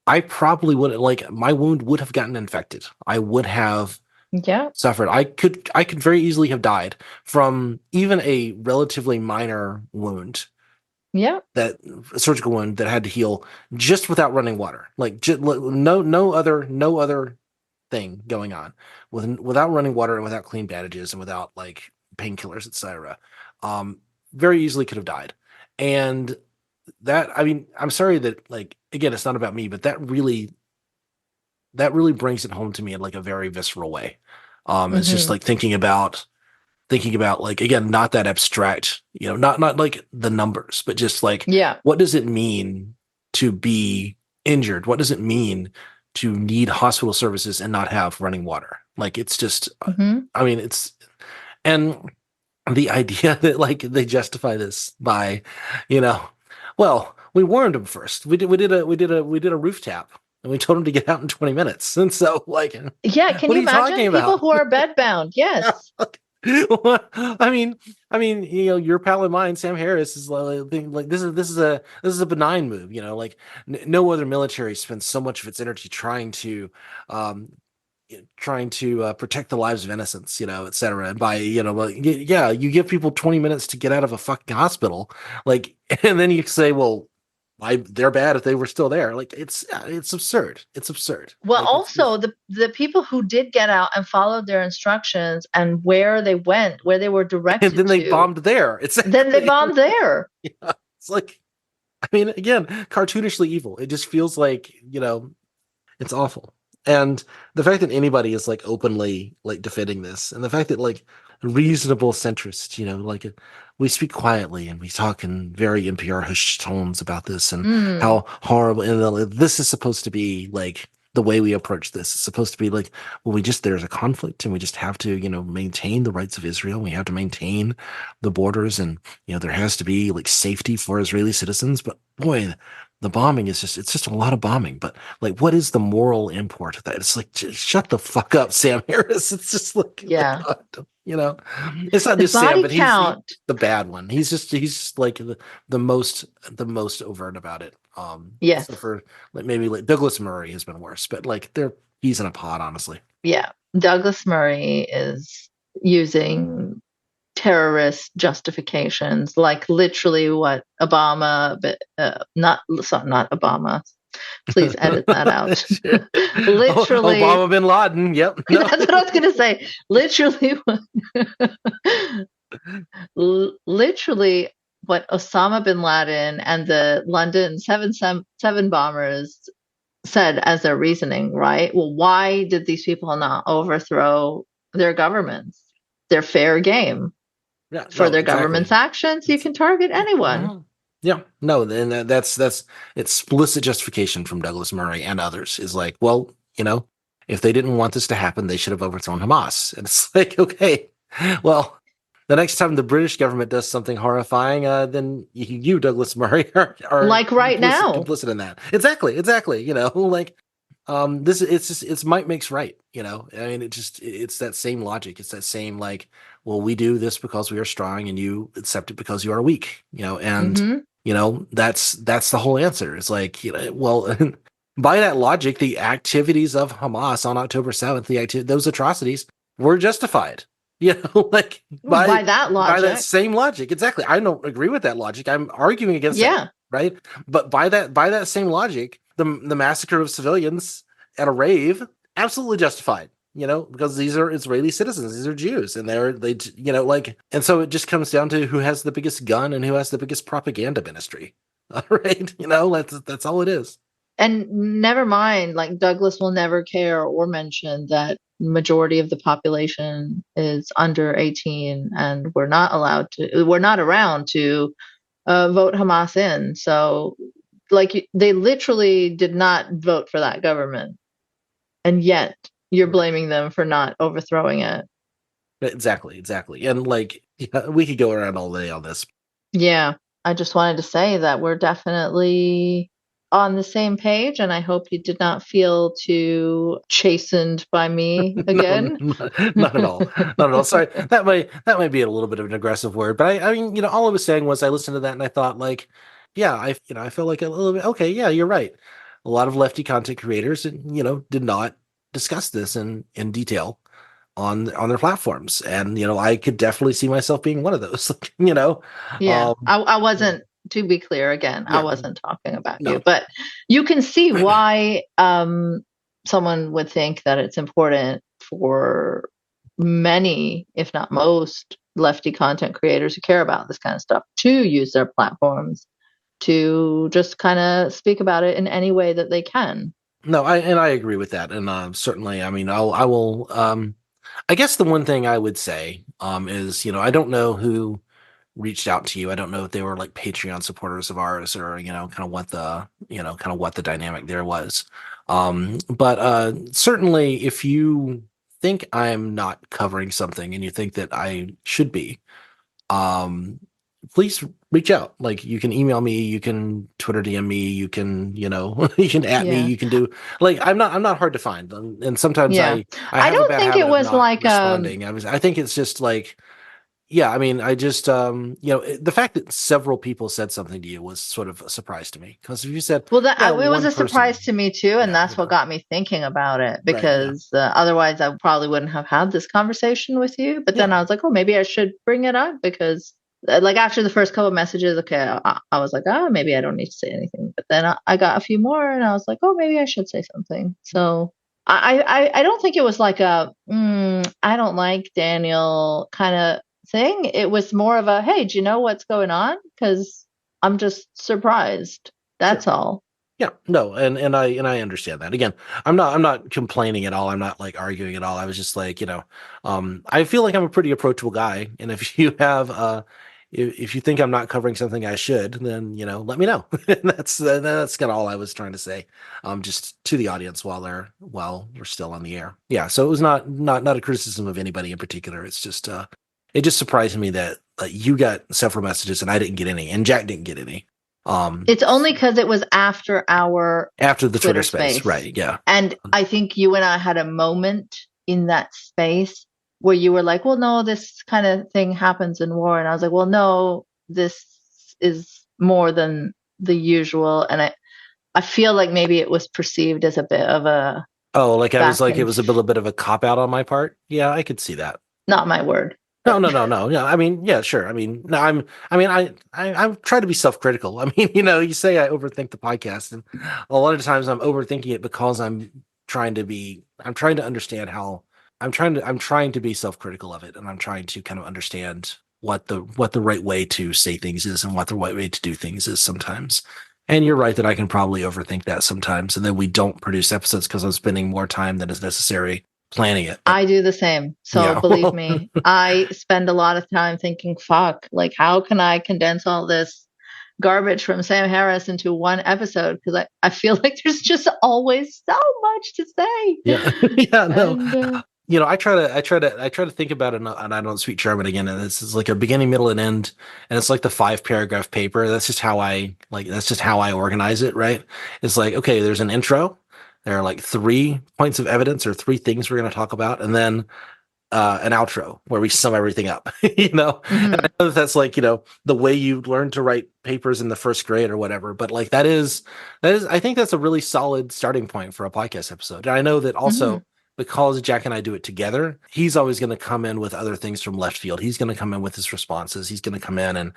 I probably would, like, my wound would have gotten infected. I would have yeah, suffered. I could very easily have died from even a relatively minor wound, yeah, that a surgical wound that had to heal just without running water. Like no other thing going on, without running water and without clean bandages and without like painkillers, etc. Um, very easily could have died. And that, I mean, I'm sorry that, like, again, it's not about me, but that really brings it home to me in like a very visceral way. It's just hmm, like thinking about like, again, not that abstract, not like the numbers, but just like, yeah, what does it mean to be injured? What does it mean to need hospital services and not have running water? Like, it's just, hmm, I mean, and the idea that like they justify this by, you know, well, we warned them first. We did a roof tap, and we told them to get out in 20 minutes. And so, like, yeah. Can what you are you talking imagine people about? who are bedbound? Yes. I mean, your pal and mine, Sam Harris, is like, this is a benign move. Like, no other military spends so much of its energy um, trying to protect the lives of innocents, et cetera. And by, like, yeah, you give people 20 minutes to get out of a fucking hospital, like, and then you say, well, they're bad if they were still there. Like, it's absurd. It's absurd. Well, Like, also the people who did get out and followed their instructions and where they went, where they were and directed then they to, bombed there. It's then they bombed there. yeah, it's like, I mean, again, cartoonishly evil. It just feels like, it's awful. And the fact that anybody is like openly like defending this, and the fact that like reasonable centrists, like, we speak quietly and we talk in very NPR hush tones about this and Mm, how horrible, and this is supposed to be like the way we approach this. It's supposed to be like, well, there's a conflict and we just have to, maintain the rights of Israel. We have to maintain the borders, and there has to be like safety for Israeli citizens. But boy, the bombing is it's just a lot of bombing. But like, what is the moral import of that? It's like, just shut the fuck up, Sam Harris. It's just like, Yeah. it's not The just Sam, body but he's count. the bad one. He's like the most overt about it. Yes. So for like maybe like Douglas Murray has been worse, but like he's in a pod, honestly. Yeah. Douglas Murray is using terrorist justifications, like literally what Obama, but not Obama. Please edit that out. Literally, Obama bin Laden. Yep. No. that's what I was going to say. Literally, what Osama bin Laden and the London 777 bombers said as their reasoning, right? Well, why did these people not overthrow their governments? They're fair game. Yeah, For their government's actions, you can target anyone. Yeah, no, and that's explicit justification from Douglas Murray and others is like, well, if they didn't want this to happen, they should have overthrown Hamas. And it's like, okay, well, the next time the British government does something horrifying, then you, Douglas Murray, are like right now complicit in that. Exactly. Like this it's might makes right. I mean, it's that same logic. It's that same like, well, we do this because we are strong, and you accept it because you are weak. And that's the whole answer. It's like, well, by that logic, the activities of Hamas on October 7th, those atrocities were justified. Like by that logic, by that same logic. Exactly. I don't agree with that logic. I'm arguing against that, right? But by that same logic, the massacre of civilians at a rave, absolutely justified. Because these are Israeli citizens, these are Jews, and and so it just comes down to who has the biggest gun and who has the biggest propaganda ministry, right? That's all it is. And never mind, like Douglas will never care or mention that majority of the population is under 18, and we're not around to vote Hamas in. So, like, they literally did not vote for that government, and yet you're blaming them for not overthrowing it. Exactly. And like, we could go around all day on this. Yeah, I just wanted to say that we're definitely on the same page, and I hope you did not feel too chastened by me again. Not at all. Not at all. Sorry, that might be a little bit of an aggressive word, but I mean, all I was saying was I listened to that and I thought, like, yeah, I feel like a little bit. Okay, yeah, you're right. A lot of lefty content creators, did not discuss this in detail on their platforms, and I could definitely see myself being one of those. Yeah, I wasn't. To be clear, again, I wasn't talking about you, but you can see why someone would think that it's important for many, if not most, lefty content creators who care about this kind of stuff to use their platforms to just kind of speak about it in any way that they can. No, I agree with that, and certainly, I mean, I will. I guess the one thing I would say is, I don't know who reached out to you. I don't know if they were like Patreon supporters of ours, or kind of what the dynamic there was. But certainly, if you think I'm not covering something and you think that I should be, please reach out. Like, you can email me, you can Twitter DM me, you can, you can at me, you can do, like, I'm not hard to find. And sometimes I don't think it was like responding. I think it's just like, yeah, I mean, I just, the fact that several people said something to you was sort of a surprise to me. Because if you said, well, it was a surprise to me too, and that's what got me thinking about it. Because otherwise, I probably wouldn't have had this conversation with you. But then I was like, oh, maybe I should bring it up, because, like, after the first couple of messages, okay, I was like, oh, maybe I don't need to say anything. But then I got a few more, and I was like, oh, maybe I should say something. So I don't think it was like a I don't like Daniel kind of thing. It was more of a, hey, do you know what's going on? Because I'm just surprised. That's all. Yeah, no, and I understand that. Again, I'm not complaining at all. I'm not like arguing at all. I was just like, I feel like I'm a pretty approachable guy, and if you have if you think I'm not covering something I should, then let me know. that's kind of all I was trying to say, just to the audience while we're still on the air. Yeah, so it was not a criticism of anybody in particular. It's just it just surprised me that you got several messages and I didn't get any, and Jack didn't get any. It's only because it was after our after the Twitter Twitter space, right? Yeah. And I think you and I had a moment in that space where you were like, well, no, this kind of thing happens in war. And I was like, well, no, this is more than the usual. And I feel like maybe it was perceived as a bit of a like I was back like it and was a little bit of a cop out on my part. Yeah, I could see that. not my word. No. Yeah, I mean, yeah, sure. I mean, no, I'm trying to be self-critical. I mean, you say I overthink the podcast, and a lot of times I'm overthinking it because I'm trying to understand how I'm trying to be self-critical of it, and I'm trying to kind of understand what the right way to say things is and what the right way to do things is sometimes. And you're right that I can probably overthink that sometimes, and then we don't produce episodes because I'm spending more time than is necessary planning it. I do the same. So Yeah. believe me, I spend a lot of time thinking, fuck, like, how can I condense all this garbage from Sam Harris into one episode? Because I feel like there's just always so much to say. Yeah. Yeah, no. And, I try to think about it, and I don't speak German again. And this is like a beginning, middle, and end, and it's like the 5-paragraph paper. That's just how I organize it, right? It's like, okay, there's an intro. There are like 3 points of evidence or 3 things we're going to talk about, and then an outro where we sum everything up. And I know that's like the way you learn to write papers in the first grade or whatever, but like that is I think that's a really solid starting point for a podcast episode. And I know that also because Jack and I do it together, he's always going to come in with other things from left field. He's going to come in with his responses. He's going to come in and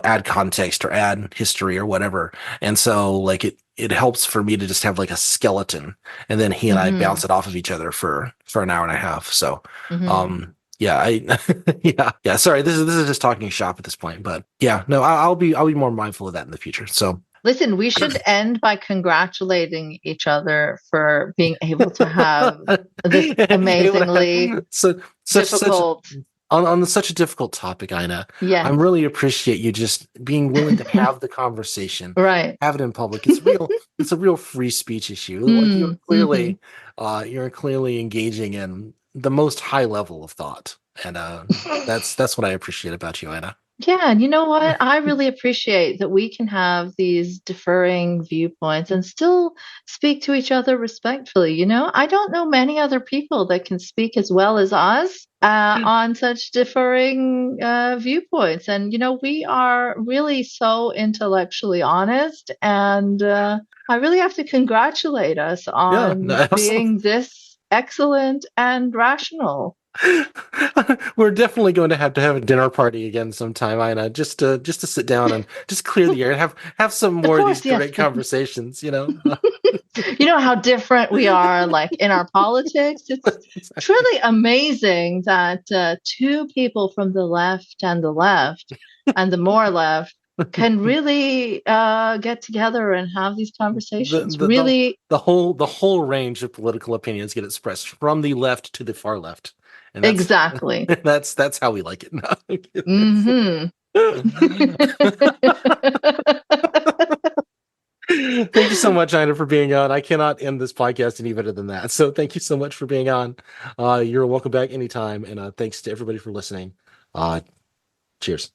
add context or add history or whatever. And so like it helps for me to just have like a skeleton, and then he and I bounce it off of each other for an hour and a half. So yeah, yeah. Sorry, this is just talking shop at this point, but yeah, no, I'll be more mindful of that in the future. So listen, we should end by congratulating each other for being able to have this amazingly difficult. On such a difficult topic, Ina. Yes. I really appreciate you just being willing to have the conversation, right? Have it in public. It's a real free speech issue. Like you're clearly engaging in the most high level of thought, and that's what I appreciate about you, Ina. Yeah, and you know what? I really appreciate that we can have these differing viewpoints and still speak to each other respectfully. I don't know many other people that can speak as well as us on such differing viewpoints. And, we are really so intellectually honest. And I really have to congratulate us on being this excellent and rational. We're definitely going to have a dinner party again sometime, Ina, just to sit down and just clear the air and have some more of these great conversations. You know how different we are, like in our politics. It's truly amazing that 2 people from the left and the more left can really get together and have these conversations. The whole range of political opinions get expressed from the left to the far left. And exactly. That's how we like it. Thank you so much, Ina, for being on. I cannot end this podcast any better than that. So thank you so much for being on. You're welcome back anytime. And thanks to everybody for listening. Cheers.